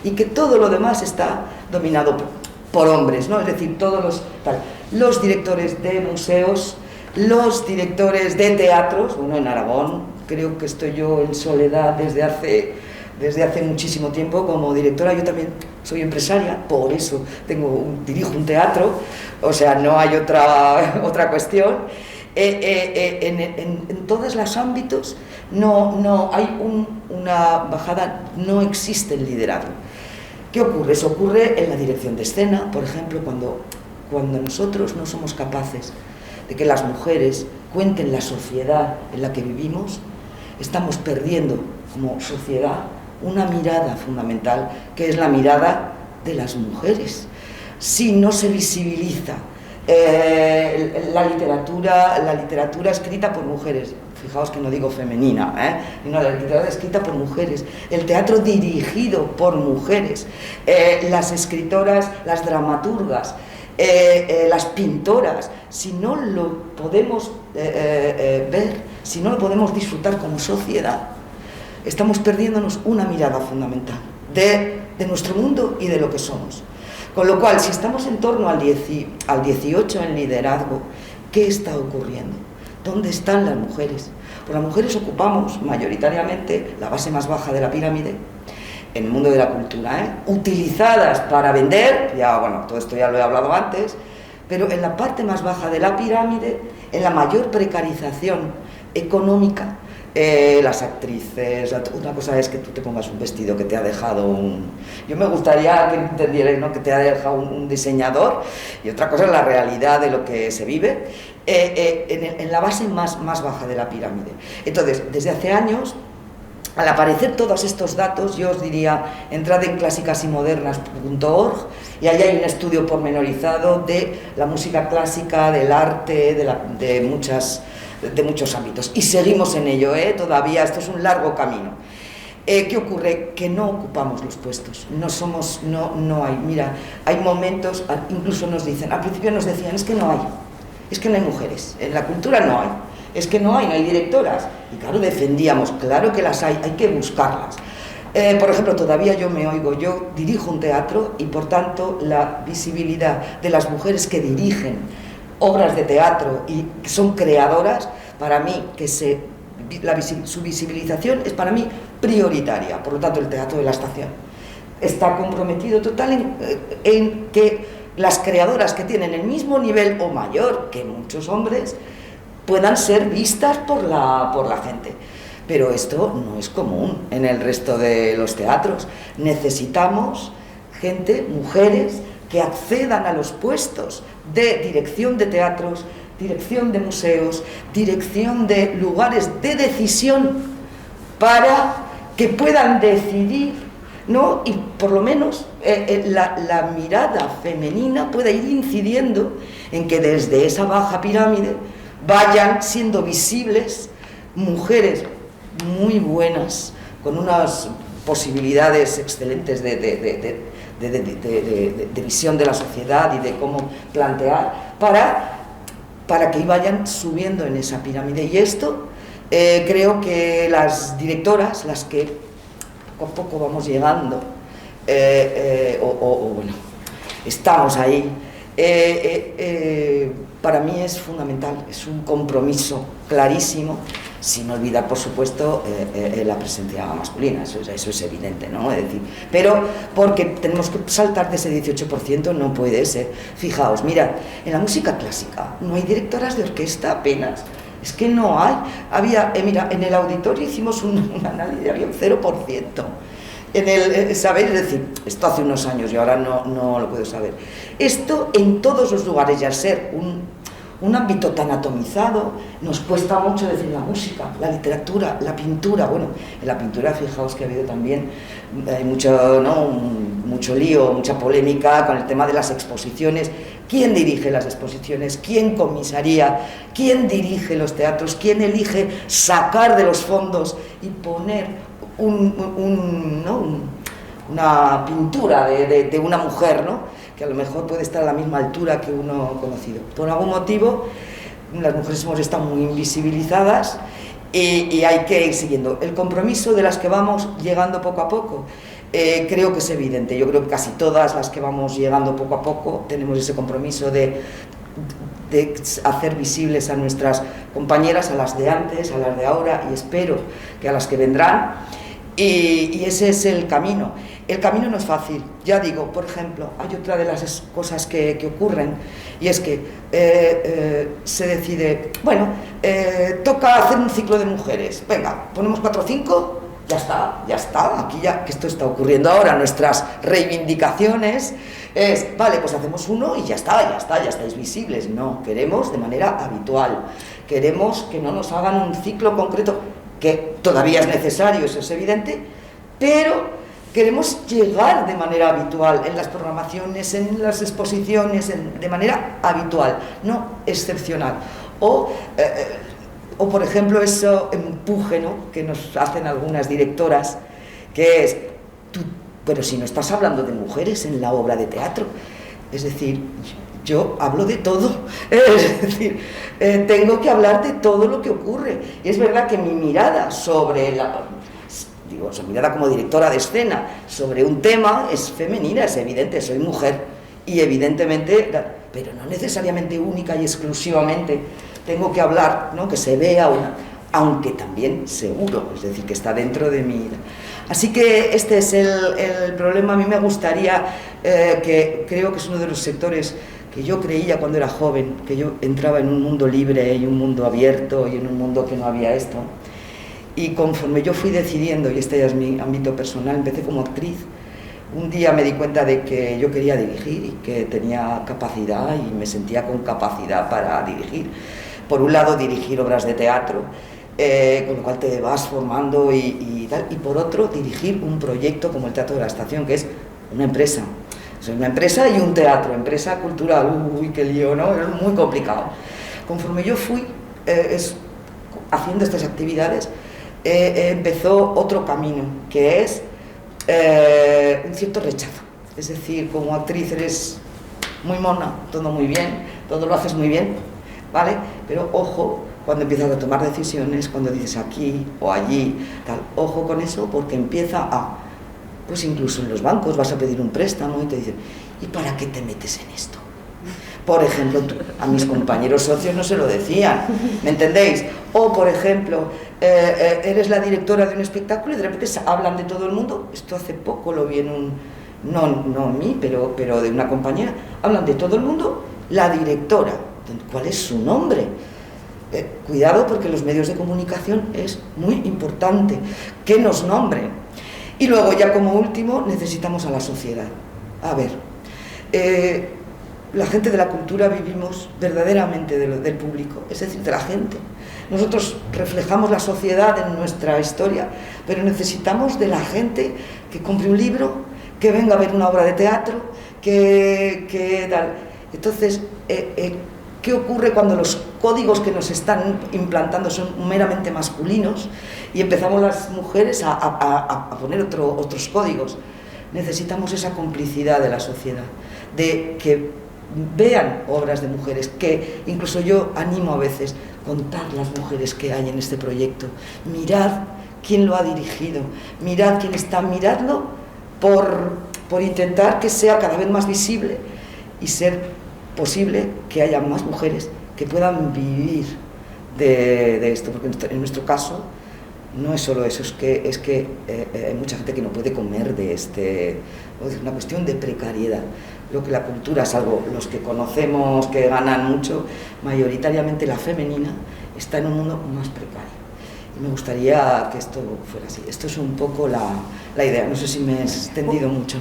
y que todo lo demás está dominado por hombres, ¿no? Es decir, todos los directores de museos, los directores de teatros, bueno, en Aragón creo que estoy yo en soledad desde hace muchísimo tiempo como directora. Yo también soy empresaria, por eso dirijo un teatro, o sea, no hay otra cuestión. En todos los ámbitos no hay una bajada, no existe el liderazgo. ¿Qué ocurre? Eso ocurre en la dirección de escena, por ejemplo, cuando nosotros no somos capaces de que las mujeres cuenten la sociedad en la que vivimos, estamos perdiendo como sociedad una mirada fundamental, que es la mirada de las mujeres. Si no se visibiliza la literatura escrita por mujeres, fijaos que no digo femenina, sino la literatura escrita por mujeres, el teatro dirigido por mujeres, las escritoras, las dramaturgas, las pintoras, si no lo podemos ver, si no lo podemos disfrutar como sociedad, estamos perdiéndonos una mirada fundamental de nuestro mundo y de lo que somos. Con lo cual, si estamos en torno al 18 en liderazgo, ¿qué está ocurriendo? ¿Dónde están las mujeres? Pues las mujeres ocupamos mayoritariamente la base más baja de la pirámide, en el mundo de la cultura, utilizadas para vender, todo esto ya lo he hablado antes, pero en la parte más baja de la pirámide, en la mayor precarización económica, las actrices, una cosa es que tú te pongas un vestido que te ha dejado yo me gustaría que entendierais, ¿no?, que te ha dejado un diseñador, y otra cosa es la realidad de lo que se vive en la base más baja de la pirámide. Entonces, desde hace años, al aparecer todos estos datos, yo os diría, entrad en clásicasymodernas.org y ahí hay un estudio pormenorizado de la música clásica, del arte, de muchos ámbitos, y seguimos en ello, todavía esto es un largo camino. ¿Qué ocurre? Que no ocupamos los puestos, no hay, mira, hay momentos, incluso nos dicen, al principio nos decían, es que no hay mujeres, en la cultura no hay, es que no hay directoras, y claro, defendíamos, claro que las hay que buscarlas. Por ejemplo, todavía yo dirijo un teatro y por tanto la visibilidad de las mujeres que dirigen obras de teatro y que son creadoras, para mí, su visibilización es para mí prioritaria. Por lo tanto, el Teatro de la Estación está comprometido total en que las creadoras que tienen el mismo nivel o mayor que muchos hombres puedan ser vistas por la gente. Pero esto no es común en el resto de los teatros. Necesitamos gente, mujeres, que accedan a los puestos de dirección de teatros, dirección de museos, dirección de lugares de decisión, para que puedan decidir, ¿no? Y por lo menos la mirada femenina pueda ir incidiendo en que desde esa baja pirámide vayan siendo visibles mujeres muy buenas, con unas posibilidades excelentes de visión de la sociedad y de cómo plantear, para que vayan subiendo en esa pirámide. Y esto creo que las directoras, las que poco a poco vamos llegando, bueno, estamos ahí, para mí es fundamental, es un compromiso clarísimo, sin olvidar, por supuesto, la presencia masculina, eso es evidente, ¿no? Es decir, pero porque tenemos que saltar de ese 18%, no puede ser. Fijaos, mira, en la música clásica no hay directoras de orquesta apenas, es que no hay. Mira, en el auditorio hicimos un análisis, había un 0%. ¿Sabéis? Es decir, esto hace unos años y ahora no lo puedo saber. Esto en todos los lugares, y al ser un ámbito tan atomizado, nos cuesta mucho decir la música, la literatura, la pintura. Bueno, en la pintura, fijaos que ha habido también mucho lío, mucha polémica con el tema de las exposiciones. ¿Quién dirige las exposiciones? ¿Quién comisaría? ¿Quién dirige los teatros? ¿Quién elige sacar de los fondos y poner una pintura de una mujer, ¿no?, que a lo mejor puede estar a la misma altura que uno conocido? Por algún motivo, las mujeres hemos estado muy invisibilizadas y hay que ir siguiendo. El compromiso de las que vamos llegando poco a poco, creo que es evidente. Yo creo que casi todas las que vamos llegando poco a poco tenemos ese compromiso de hacer visibles a nuestras compañeras, a las de antes, a las de ahora, y espero que a las que vendrán. Y ese es el camino. el camino no es fácil. Ya digo, por ejemplo, hay otra de las cosas que ocurren, y es que se decide, bueno, toca hacer un ciclo de mujeres, venga, ponemos 4 o 5, ya está, aquí ya, que esto está ocurriendo ahora, nuestras reivindicaciones es, vale, pues hacemos uno y ya estáis visibles. No, queremos de manera habitual, queremos que no nos hagan un ciclo concreto, que todavía es necesario, eso es evidente, pero queremos llegar de manera habitual en las programaciones, en las exposiciones, de manera habitual, no excepcional. O por ejemplo, eso empuje, ¿no?, que nos hacen algunas directoras, que es, pero si no estás hablando de mujeres en la obra de teatro, es decir, yo hablo de todo, es decir, tengo que hablar de todo lo que ocurre. Y es verdad que mi mirada sobre su mirada como directora de escena sobre un tema es femenina, es evidente, soy mujer, y evidentemente, pero no necesariamente única y exclusivamente tengo que hablar, ¿no?, que se vea aunque también seguro, es decir, que está dentro de mí. Así que este es el problema. A mí me gustaría, que creo que es uno de los sectores que yo creía cuando era joven, que yo entraba en un mundo libre y un mundo abierto y en un mundo que no había esto. Y conforme yo fui decidiendo, y este ya es mi ámbito personal, empecé como actriz, un día me di cuenta de que yo quería dirigir y que tenía capacidad y me sentía con capacidad para dirigir. Por un lado, dirigir obras de teatro, con lo cual te vas formando y tal, y por otro, dirigir un proyecto como el Teatro de la Estación, que es una empresa. Es una empresa y un teatro, empresa cultural, uy, qué lío, ¿no? Es muy complicado. Conforme yo fui haciendo estas actividades, empezó otro camino, que es un cierto rechazo. Es decir, como actriz eres muy mona, todo muy bien, todo lo haces muy bien, ¿vale? Pero ojo, cuando empiezas a tomar decisiones, cuando dices aquí o allí, tal, ojo con eso, porque empieza pues incluso en los bancos vas a pedir un préstamo y te dicen, ¿y para qué te metes en esto? Por ejemplo, a mis compañeros socios no se lo decían, ¿me entendéis? O, por ejemplo, eres la directora de un espectáculo y de repente hablan de todo el mundo. Esto hace poco lo vi en no a mí, pero de una compañera. Hablan de todo el mundo, la directora. ¿Cuál es su nombre? Cuidado, porque los medios de comunicación es muy importante que nos nombren. Y luego, ya como último, necesitamos a la sociedad. A ver, la gente de la cultura vivimos verdaderamente del público, es decir, de la gente. Nosotros reflejamos la sociedad en nuestra historia, pero necesitamos de la gente que compre un libro, que venga a ver una obra de teatro, que tal. Entonces, ¿qué ocurre cuando los códigos que nos están implantando son meramente masculinos y empezamos las mujeres a poner otros códigos? Necesitamos esa complicidad de la sociedad, de que vean obras de mujeres, que incluso yo animo a veces contar las mujeres que hay en este proyecto. Mirad quién lo ha dirigido, mirad quién está, miradlo por intentar que sea cada vez más visible y ser posible que haya más mujeres que puedan vivir de esto, porque en nuestro caso no es solo eso, es que hay mucha gente que no puede comer de es una cuestión de precariedad. Lo que la cultura, salvo los que conocemos que ganan mucho, mayoritariamente la femenina está en un mundo más precario. Y me gustaría que esto fuera así. Esto es un poco la idea. No sé si me he extendido mucho.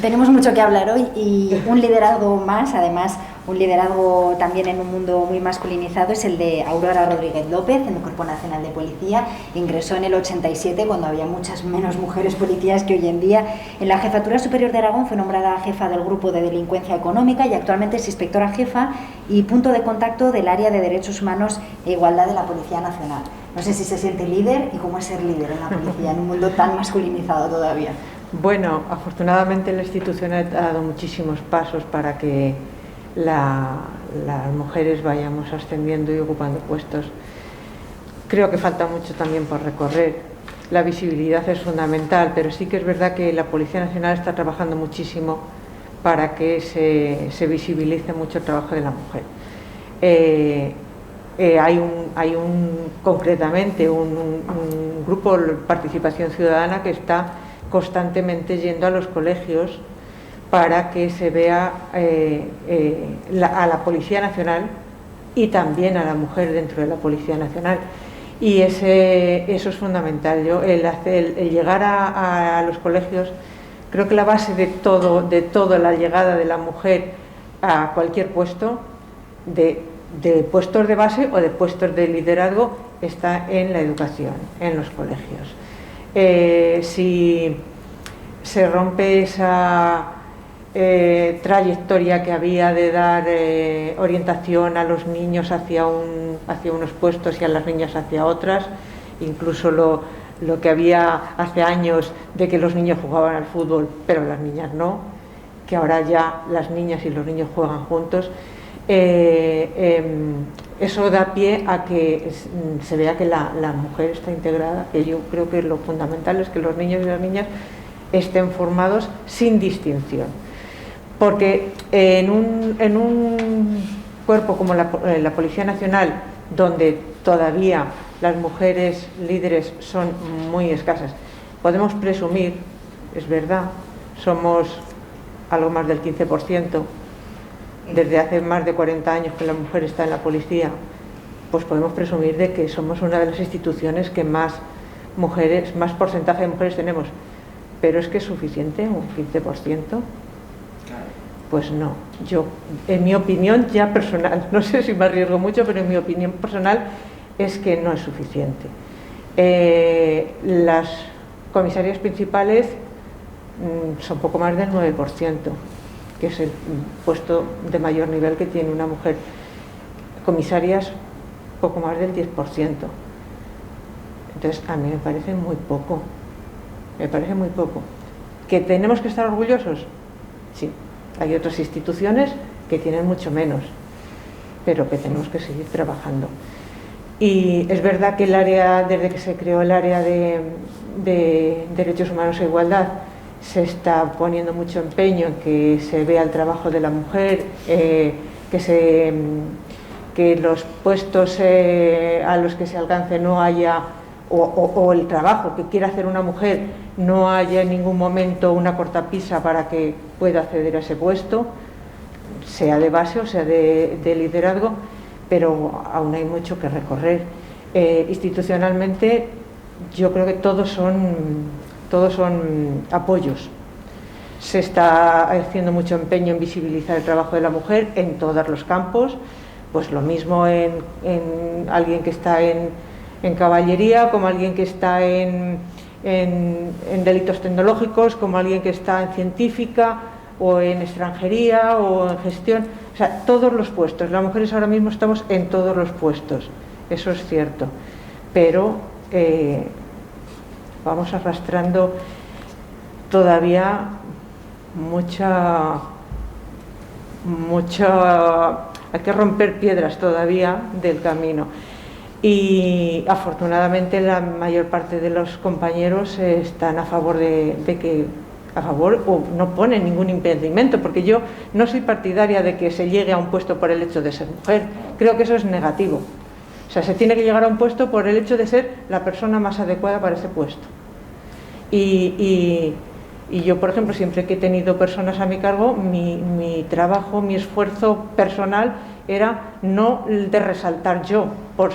Tenemos mucho que hablar hoy y un liderazgo más, además un liderazgo también en un mundo muy masculinizado, es el de Aurora Rodríguez López en el Cuerpo Nacional de Policía. Ingresó en el 87, cuando había muchas menos mujeres policías que hoy en día. En la Jefatura Superior de Aragón fue nombrada jefa del Grupo de Delincuencia Económica y actualmente es inspectora jefa y punto de contacto del área de Derechos Humanos e Igualdad de la Policía Nacional. No sé si se siente líder y cómo es ser líder en la policía en un mundo tan masculinizado todavía. Bueno, afortunadamente la institución ha dado muchísimos pasos para que las mujeres vayamos ascendiendo y ocupando puestos. Creo que falta mucho también por recorrer. La visibilidad es fundamental, pero sí que es verdad que la Policía Nacional está trabajando muchísimo para que se visibilice mucho el trabajo de la mujer. Hay concretamente un grupo de participación ciudadana que está constantemente yendo a los colegios para que se vea a la Policía Nacional y también a la mujer dentro de la Policía Nacional. Y eso es fundamental. El llegar a los colegios, creo que la base de todo la llegada de la mujer a cualquier puesto, de puestos de base o de puestos de liderazgo, está en la educación, en los colegios. Si se rompe esa trayectoria que había de dar orientación a los niños hacia unos puestos y a las niñas hacia otras, incluso lo que había hace años de que los niños jugaban al fútbol pero las niñas no, que ahora ya las niñas y los niños juegan juntos, eso da pie a que se vea que la mujer está integrada, que yo creo que lo fundamental es que los niños y las niñas estén formados sin distinción. Porque en un cuerpo como la Policía Nacional, donde todavía las mujeres líderes son muy escasas, podemos presumir, es verdad, somos algo más del 15%, desde hace más de 40 años que la mujer está en la policía, pues podemos presumir de que somos una de las instituciones que más porcentaje de mujeres tenemos. Pero ¿es que es suficiente un 15%? Pues no. Yo, en mi opinión ya personal, no sé si me arriesgo mucho, pero en mi opinión personal es que no es suficiente. Las comisarias principales son poco más del 9%, que es el puesto de mayor nivel que tiene una mujer. Comisarias, poco más del 10%. Entonces, a mí me parece muy poco. Me parece muy poco. ¿Que tenemos que estar orgullosos? Sí. Hay otras instituciones que tienen mucho menos, pero que tenemos que seguir trabajando. Y es verdad que desde que se creó el área de Derechos Humanos e Igualdad, se está poniendo mucho empeño en que se vea el trabajo de la mujer, que los puestos a los que se alcance no haya, o el trabajo que quiera hacer una mujer, no haya en ningún momento una cortapisa para que pueda acceder a ese puesto, sea de base o sea de liderazgo, pero aún hay mucho que recorrer. Institucionalmente yo creo que todos son apoyos. Se está haciendo mucho empeño en visibilizar el trabajo de la mujer en todos los campos, pues lo mismo en alguien que está en caballería, como alguien que está en delitos tecnológicos, como alguien que está en científica o en extranjería o en gestión, o sea, todos los puestos. Las mujeres ahora mismo estamos en todos los puestos, eso es cierto, pero vamos arrastrando todavía hay que romper piedras todavía del camino. Y afortunadamente la mayor parte de los compañeros están a favor o no ponen ningún impedimento, porque yo no soy partidaria de que se llegue a un puesto por el hecho de ser mujer. Creo que eso es negativo. O sea, se tiene que llegar a un puesto por el hecho de ser la persona más adecuada para ese puesto. Y yo, por ejemplo, siempre que he tenido personas a mi cargo, mi trabajo, mi esfuerzo personal era no de resaltar yo por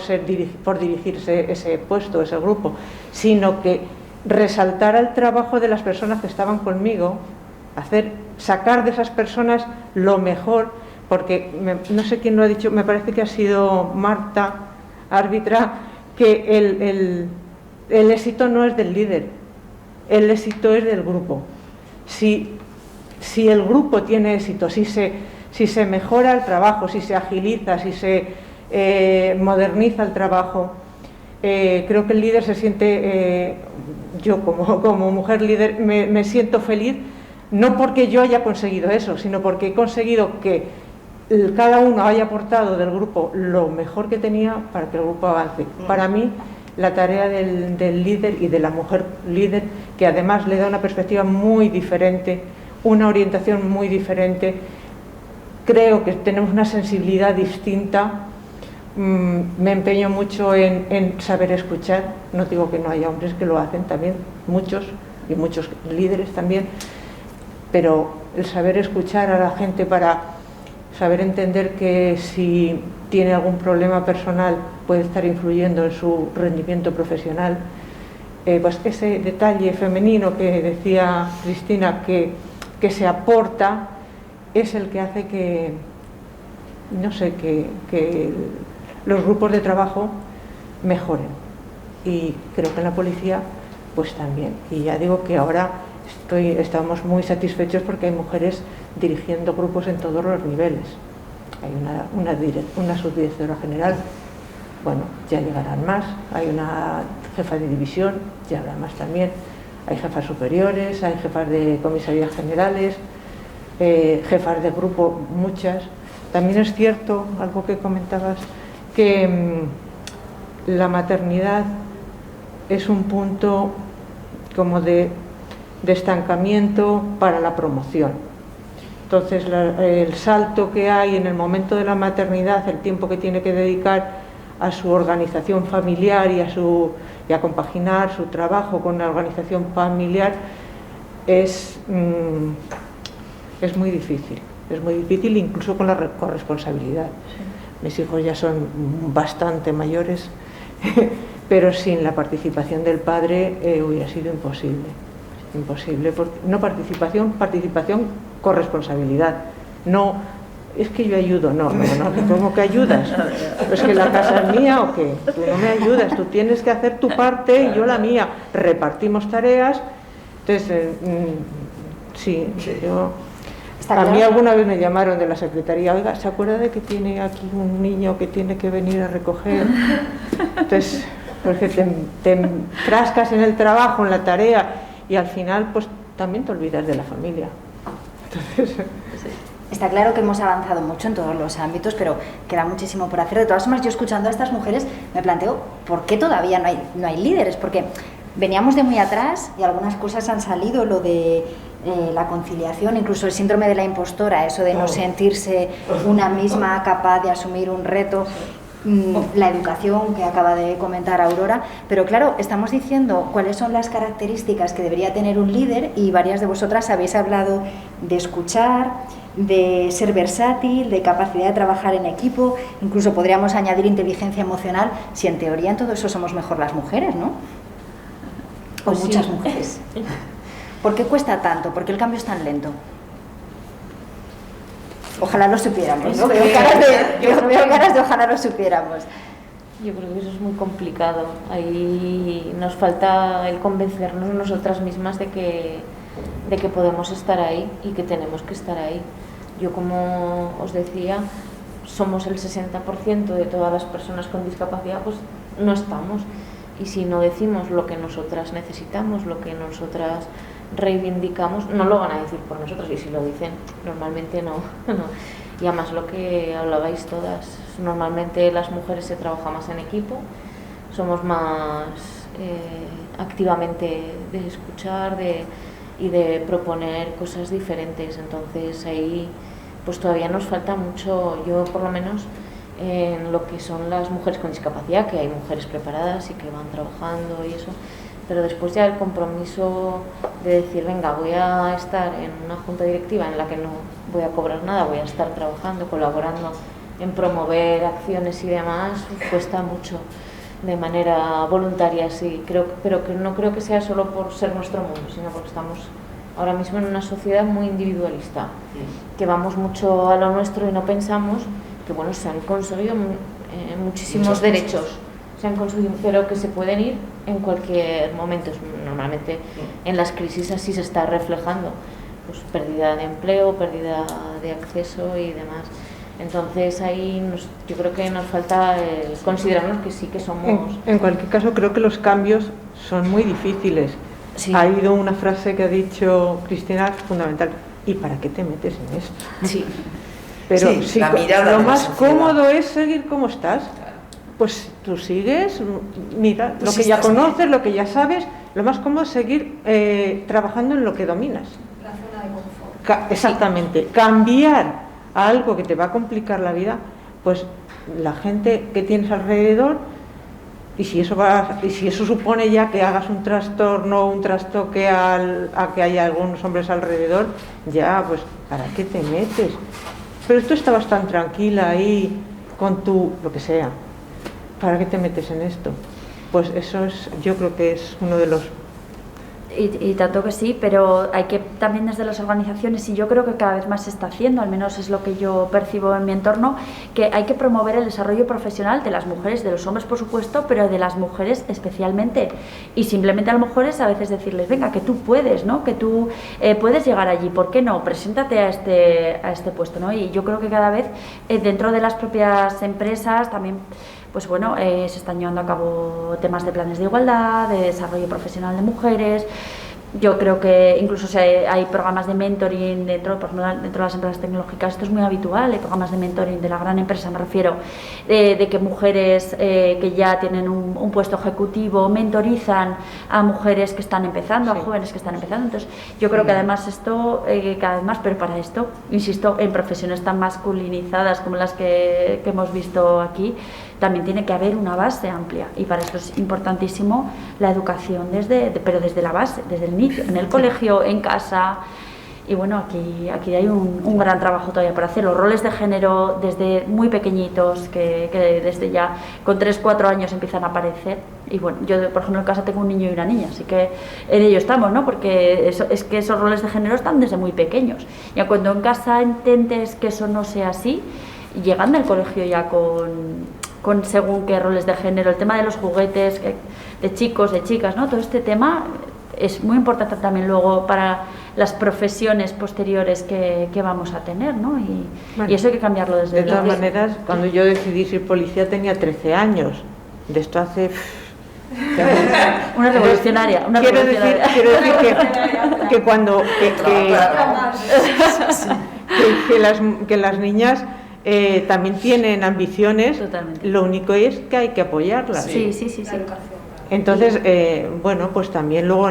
dirigirse ese puesto, ese grupo, sino que resaltar el trabajo de las personas que estaban conmigo, sacar de esas personas lo mejor, porque no sé quién lo ha dicho, me parece que ha sido Marta, árbitra, que el éxito no es del líder, el éxito es del grupo. Si el grupo tiene éxito, si se mejora el trabajo, si se agiliza, si se moderniza el trabajo, creo que el líder se siente, yo como mujer líder me siento feliz, no porque yo haya conseguido eso, sino porque he conseguido que cada uno haya aportado del grupo lo mejor que tenía para que el grupo avance. Para mí, la tarea del líder y de la mujer líder, que además le da una perspectiva muy diferente, una orientación muy diferente, creo que tenemos una sensibilidad distinta. Me empeño mucho en saber escuchar, no digo que no haya hombres que lo hacen también, muchos, y muchos líderes también, pero el saber escuchar a la gente para saber entender que si tiene algún problema personal puede estar influyendo en su rendimiento profesional, pues ese detalle femenino que decía Cristina que se aporta es el que hace que, no sé, que los grupos de trabajo mejoren. Y creo que en la policía pues también. Y ya digo que ahora estamos muy satisfechos porque hay mujeres dirigiendo grupos en todos los niveles. Hay una subdirectora general, bueno, ya llegarán más, hay una jefa de división, ya habrá más también, hay jefas superiores, hay jefas de comisarías generales, jefas de grupo, muchas. También es cierto, algo que comentabas, que la maternidad es un punto como de estancamiento para la promoción. Entonces el salto que hay en el momento de la maternidad, el tiempo que tiene que dedicar a su organización familiar y a compaginar su trabajo con la organización familiar es muy difícil. Es muy difícil incluso con la corresponsabilidad. Mis hijos ya son bastante mayores, pero sin la participación del padre hubiera sido imposible. Imposible, porque no participación corresponsabilidad. No, es que yo ayudo, no, ¿cómo que ayudas? ¿Es que la casa es mía o qué? Tú no me ayudas, tú tienes que hacer tu parte y yo la mía. Repartimos tareas. Entonces, sí, yo... A mí alguna vez me llamaron de la secretaría, oiga, ¿se acuerda de que tiene aquí un niño que tiene que venir a recoger? Entonces, porque te enfrascas en el trabajo, en la tarea, y al final pues también te olvidas de la familia. Entonces, está claro que hemos avanzado mucho en todos los ámbitos, pero queda muchísimo por hacer. De todas formas, yo escuchando a estas mujeres me planteo por qué todavía no hay líderes, porque veníamos de muy atrás y algunas cosas han salido, lo de la conciliación, incluso el síndrome de la impostora, eso de no sentirse una misma capaz de asumir un reto, la educación que acaba de comentar Aurora, pero claro, estamos diciendo cuáles son las características que debería tener un líder y varias de vosotras habéis hablado de escuchar, de ser versátil, de capacidad de trabajar en equipo, incluso podríamos añadir inteligencia emocional, si en teoría en todo eso somos mejor las mujeres, ¿no? O pues muchas mujeres. ¿Por qué cuesta tanto? ¿Por qué el cambio es tan lento? Ojalá lo supiéramos, ¿no? Veo caras de ojalá lo supiéramos. Yo creo que eso es muy complicado. Ahí nos falta el convencernos nosotras mismas de que podemos estar ahí y que tenemos que estar ahí. Yo, como os decía, somos el 60% de todas las personas con discapacidad, pues no estamos. Y si no decimos lo que nosotras necesitamos, lo que nosotras reivindicamos, no lo van a decir por nosotros, y si lo dicen, normalmente no. Y además lo que hablabais todas, normalmente las mujeres se trabaja más en equipo, somos más activamente de escuchar y de proponer cosas diferentes, entonces ahí pues todavía nos falta mucho. Yo por lo menos en lo que son las mujeres con discapacidad, que hay mujeres preparadas y que van trabajando y eso, pero después ya el compromiso de decir, venga, voy a estar en una junta directiva en la que no voy a cobrar nada, voy a estar trabajando, colaborando en promover acciones y demás, cuesta mucho de manera voluntaria, sí, pero que no creo que sea solo por ser nuestro mundo, sino porque estamos ahora mismo en una sociedad muy individualista, que vamos mucho a lo nuestro y no pensamos que bueno, se han conseguido muchísimos derechos, se han conseguido, pero que se pueden ir en cualquier momento. Normalmente en las crisis así se está reflejando, pues pérdida de empleo, pérdida de acceso y demás. Entonces ahí yo creo que nos falta considerarnos que sí que somos... En cualquier caso creo que los cambios son muy difíciles. Sí. Ha habido una frase que ha dicho Cristina fundamental, ¿y para qué te metes en esto? Sí. Pero sí, si la mirada lo de más la sociedad. cómodo es seguir como estás, pues tú sigues, mira, lo que ya conoces, bien, lo que ya sabes, lo más cómodo es seguir trabajando en lo que dominas. La zona de confort. Exactamente. Sí. Cambiar a algo que te va a complicar la vida, pues la gente que tienes alrededor Y si eso supone ya que hagas un trastorno, un trastoque a que haya algunos hombres alrededor, ya, pues, ¿para qué te metes? Pero tú estabas tan tranquila ahí con tu, lo que sea, ¿para qué te metes en esto? Pues eso es, yo creo que es uno de los... Y tanto que sí, pero hay que también desde las organizaciones, y yo creo que cada vez más se está haciendo, al menos es lo que yo percibo en mi entorno, que hay que promover el desarrollo profesional de las mujeres, de los hombres por supuesto, pero de las mujeres especialmente. Y simplemente a las mujeres a veces decirles, venga, que tú puedes, ¿no? Que tú puedes llegar allí, ¿por qué no? Preséntate a este puesto, ¿no? Y yo creo que cada vez dentro de las propias empresas también... Pues bueno, se están llevando a cabo temas de planes de igualdad, de desarrollo profesional de mujeres. Yo creo que incluso si hay programas de mentoring dentro, por ejemplo, dentro de las empresas tecnológicas, esto es muy habitual, hay programas de mentoring de la gran empresa, me refiero, de que mujeres que ya tienen un puesto ejecutivo mentorizan a mujeres que están empezando, a jóvenes que están empezando. Entonces, yo creo que además esto, cada vez más, pero para esto, insisto, en profesiones tan masculinizadas como las que hemos visto aquí, también tiene que haber una base amplia, y para esto es importantísimo la educación pero desde la base, desde el inicio, en el colegio, en casa. Y bueno, aquí hay un gran trabajo todavía por hacer. Los roles de género desde muy pequeñitos, que desde ya con 3-4 años empiezan a aparecer. Y bueno, yo por ejemplo en casa tengo un niño y una niña, así que en ello estamos, ¿no? Porque es que esos roles de género están desde muy pequeños. Y cuando en casa intentes que eso no sea así, llegan del colegio ya con según qué roles de género, el tema de los juguetes, de chicos, de chicas, ¿no? Todo este tema es muy importante también luego para las profesiones posteriores que vamos a tener, ¿no? Y eso hay que cambiarlo desde De todas maneras, cuando yo decidí ser policía tenía 13 años. De esto hace... Una revolucionaria. Quiero decir que cuando... que las niñas... también tienen ambiciones. Totalmente. Lo único es que hay que apoyarlas. Sí. Entonces, bueno, pues también luego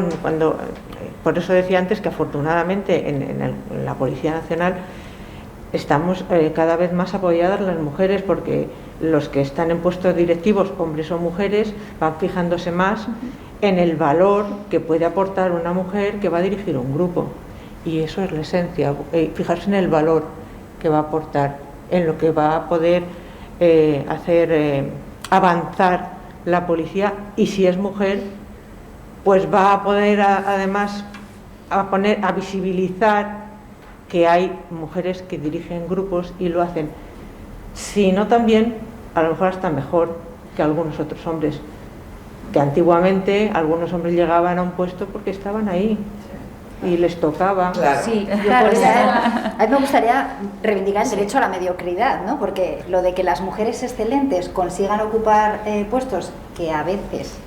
por eso decía antes que afortunadamente en la Policía Nacional estamos cada vez más apoyadas las mujeres, porque los que están en puestos directivos, hombres o mujeres, van fijándose más en el valor que puede aportar una mujer que va a dirigir un grupo, y eso es la esencia, fijarse en el valor que va a aportar, en lo que va a poder hacer avanzar la policía, y si es mujer pues va a poder además a visibilizar que hay mujeres que dirigen grupos y lo hacen, si no también a lo mejor hasta mejor que algunos otros hombres, que antiguamente algunos hombres llegaban a un puesto porque estaban ahí y les tocaba. Claro. Sí, claro, a mí me gustaría reivindicar el derecho a la mediocridad, ¿no? Porque lo de que las mujeres excelentes consigan ocupar puestos que a veces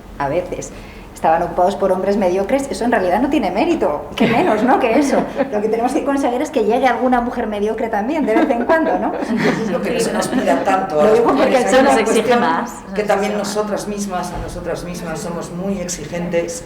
estaban ocupados por hombres mediocres, eso en realidad no tiene mérito, que menos, ¿no? Que eso. Lo que tenemos que conseguir es que llegue alguna mujer mediocre también, de vez en cuando, ¿no? Es lo que no se nos pida tanto. Lo digo porque eso nos exige más. Que también nosotras mismas somos muy exigentes.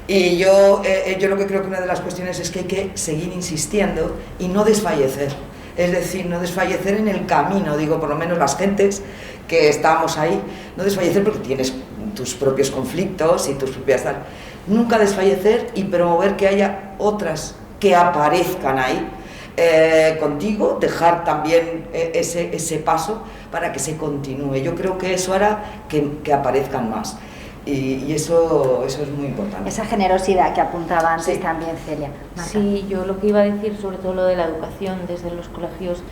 Y yo lo que creo que una de las cuestiones es que hay que seguir insistiendo y no desfallecer. Es decir, no desfallecer en el camino, digo, por lo menos las gentes que estamos ahí, no desfallecer porque tienes tus propios conflictos y tus propias... Nunca desfallecer y promover que haya otras que aparezcan ahí contigo, dejar también ese paso para que se continúe. Yo creo que eso hará que aparezcan más. Y eso es muy importante. Esa generosidad que apuntaba antes también Celia. Marta. Sí, yo lo que iba a decir sobre todo lo de la educación desde los colegios,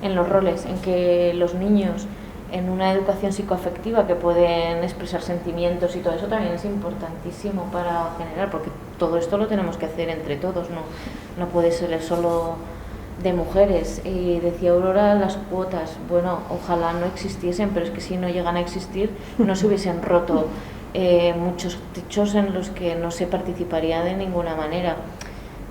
en los roles, en que los niños en una educación psicoafectiva que pueden expresar sentimientos y todo eso también es importantísimo para generar, porque todo esto lo tenemos que hacer entre todos, no puede ser solo de mujeres. Y decía Aurora, las cuotas, bueno, ojalá no existiesen, pero es que si no llegan a existir no se hubiesen roto muchos techos en los que no se participaría de ninguna manera.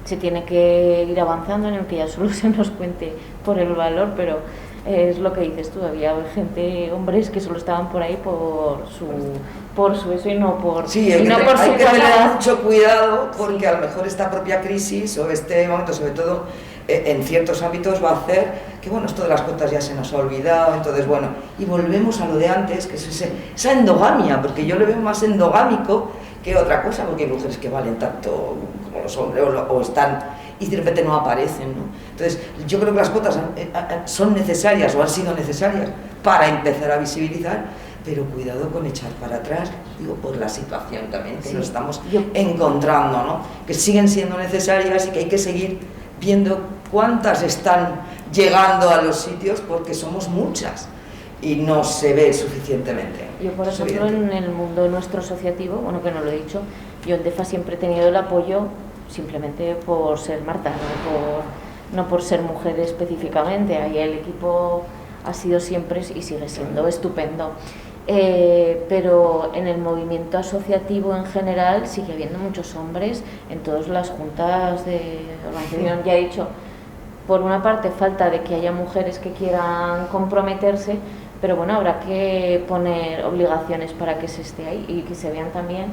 se tiene que ir avanzando en el que ya solo se nos cuente por el valor, pero es lo que dices tú, había gente, hombres que solo estaban por ahí por su eso y no por, sí, y no por su hay que tener cualidad. mucho cuidado porque sí, a lo mejor esta propia crisis o este momento, sobre todo en ciertos ámbitos, va a hacer que bueno, esto de las cuotas ya se nos ha olvidado, entonces bueno, y volvemos a lo de antes, que es esa endogamia, porque yo le veo más endogámico que otra cosa, porque hay mujeres que valen tanto como los hombres o están y de repente no aparecen, ¿no? Entonces yo creo que las cuotas son necesarias o han sido necesarias para empezar a visibilizar, pero cuidado con echar para atrás, digo, por la situación también que nos estamos encontrando, ¿no? Que siguen siendo necesarias y que hay que seguir viendo cuántas están llegando a los sitios, porque somos muchas y no se ve suficienmente. Yo, por ejemplo, en el mundo nuestro asociativo, bueno, que no lo he dicho, yo en DEFA siempre he tenido el apoyo simplemente por ser Marta, no por ser mujer específicamente. Ahí el equipo ha sido siempre y sigue siendo estupendo. Pero en el movimiento asociativo en general sigue habiendo muchos hombres en todas las juntas de organización. Ya he dicho, por una parte falta de que haya mujeres que quieran comprometerse, pero bueno, habrá que poner obligaciones para que se esté ahí y que se vean también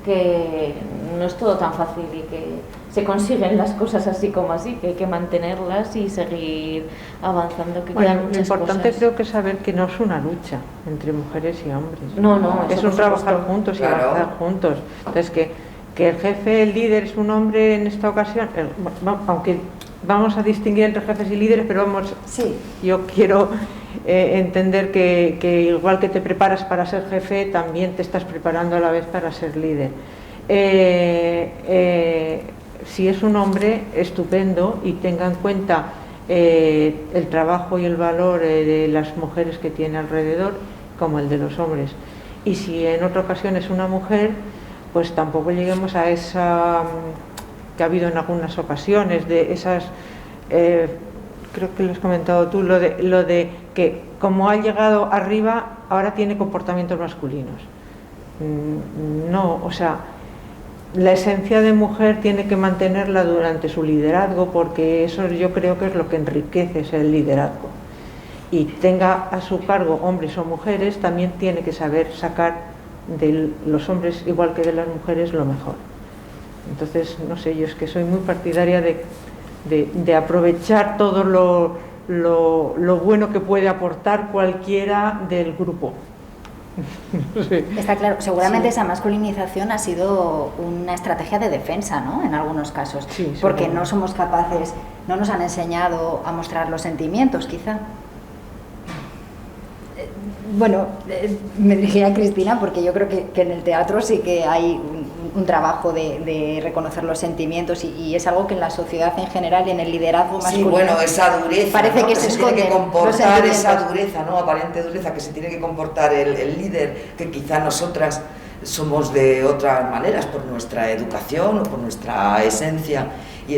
que no es todo tan fácil y que se consiguen las cosas así como así, que hay que mantenerlas y seguir avanzando, que bueno, quedan muchas lo importante cosas. Creo que es saber que no es una lucha entre mujeres y hombres. No, es un trabajar juntos y avanzar juntos. Entonces que el jefe, el líder es un hombre en esta ocasión, aunque vamos a distinguir entre jefes y líderes, pero yo quiero entender que igual que te preparas para ser jefe, también te estás preparando a la vez para ser líder. Si es un hombre, estupendo, y tenga en cuenta el trabajo y el valor de las mujeres que tiene alrededor, como el de los hombres. Y si en otra ocasión es una mujer, pues tampoco lleguemos a esa que ha habido en algunas ocasiones, de esas, creo que lo has comentado tú, lo de que como ha llegado arriba, ahora tiene comportamientos masculinos. No, o sea, la esencia de mujer tiene que mantenerla durante su liderazgo, porque eso yo creo que es lo que enriquece el liderazgo. Y tenga a su cargo hombres o mujeres, también tiene que saber sacar de los hombres, igual que de las mujeres, lo mejor. Entonces, no sé, yo es que soy muy partidaria de aprovechar todo lo bueno que puede aportar cualquiera del grupo. Sí. Está claro, seguramente esa masculinización ha sido una estrategia de defensa, ¿no? En algunos casos, porque no somos capaces, no nos han enseñado a mostrar los sentimientos, quizá. Bueno, me dirigí a Cristina porque yo creo que en el teatro sí que hay un trabajo de reconocer los sentimientos y es algo que en la sociedad en general y en el liderazgo masculino. Sí, bueno, esa dureza, parece, ¿no?, que se tiene que comportar esa dureza, ¿no?, aparente dureza que se tiene que comportar el líder, que quizá nosotras somos de otras maneras por nuestra educación o por nuestra esencia. Y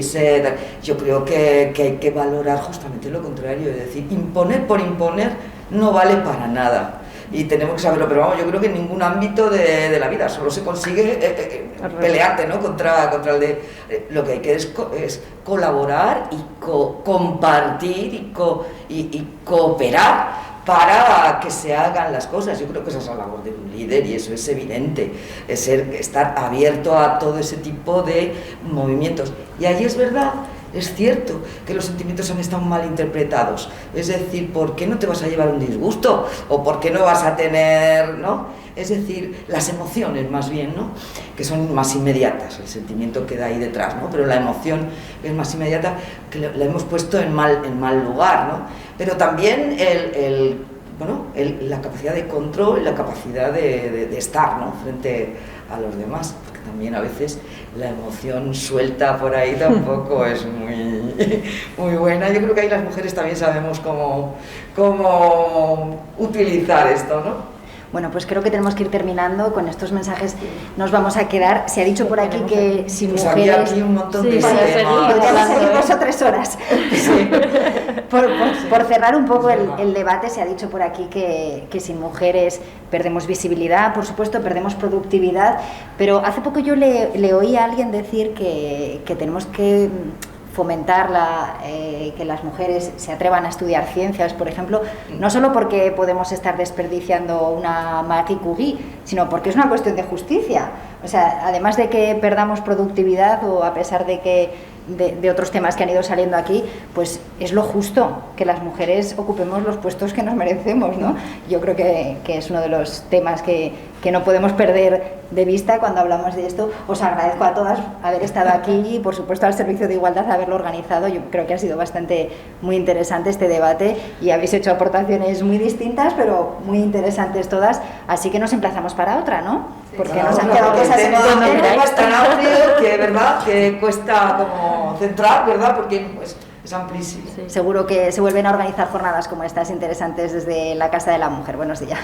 yo creo que hay que valorar justamente lo contrario, es decir, imponer por imponer no vale para nada y tenemos que saberlo, pero vamos, yo creo que en ningún ámbito de la vida solo se consigue pelearte, ¿no?, contra el de lo que hay que es colaborar y compartir y cooperar para que se hagan las cosas. Yo creo que esa es la labor de un líder y eso es evidente, es estar abierto a todo ese tipo de movimientos. Y ahí es verdad, es cierto que los sentimientos han estado mal interpretados, es decir, ¿por qué no te vas a llevar un disgusto? ¿O por qué no vas a tener, no? Es decir, las emociones más bien, ¿no?, que son más inmediatas, el sentimiento queda ahí detrás, ¿no?, pero la emoción es más inmediata, que la hemos puesto en mal lugar, ¿no? Pero también la capacidad de control, la capacidad de estar, ¿no?, frente a los demás, porque también a veces la emoción suelta por ahí tampoco es muy buena. Yo creo que ahí las mujeres también sabemos cómo utilizar esto, ¿no? Bueno, pues creo que tenemos que ir terminando. Con estos mensajes nos vamos a quedar. Se ha dicho por aquí que sin pues mujeres... había aquí un montón de podríamos temas. seguir 2 o 3 horas. Sí. Por cerrar un poco el debate, se ha dicho por aquí que sin mujeres perdemos visibilidad, por supuesto, perdemos productividad, pero hace poco yo le oí a alguien decir que tenemos que fomentar que las mujeres se atrevan a estudiar ciencias, por ejemplo, no solo porque podemos estar desperdiciando una Marie Curie, sino porque es una cuestión de justicia. O sea, además de que perdamos productividad, o a pesar de que de otros temas que han ido saliendo aquí, pues es lo justo que las mujeres ocupemos los puestos que nos merecemos, ¿no? Yo creo que es uno de los temas que no podemos perder de vista cuando hablamos de esto. Os agradezco a todas haber estado aquí y, por supuesto, al Servicio de Igualdad haberlo organizado. Yo creo que ha sido muy interesante este debate y habéis hecho aportaciones muy distintas, pero muy interesantes todas, así que nos emplazamos para otra, ¿no? Porque nos han quedado cosas en el tema es tan amplio que, ¿verdad?, que cuesta como centrar, ¿verdad?, porque pues, es amplísimo. Sí. Seguro que se vuelven a organizar jornadas como estas interesantes desde la Casa de la Mujer. Buenos días.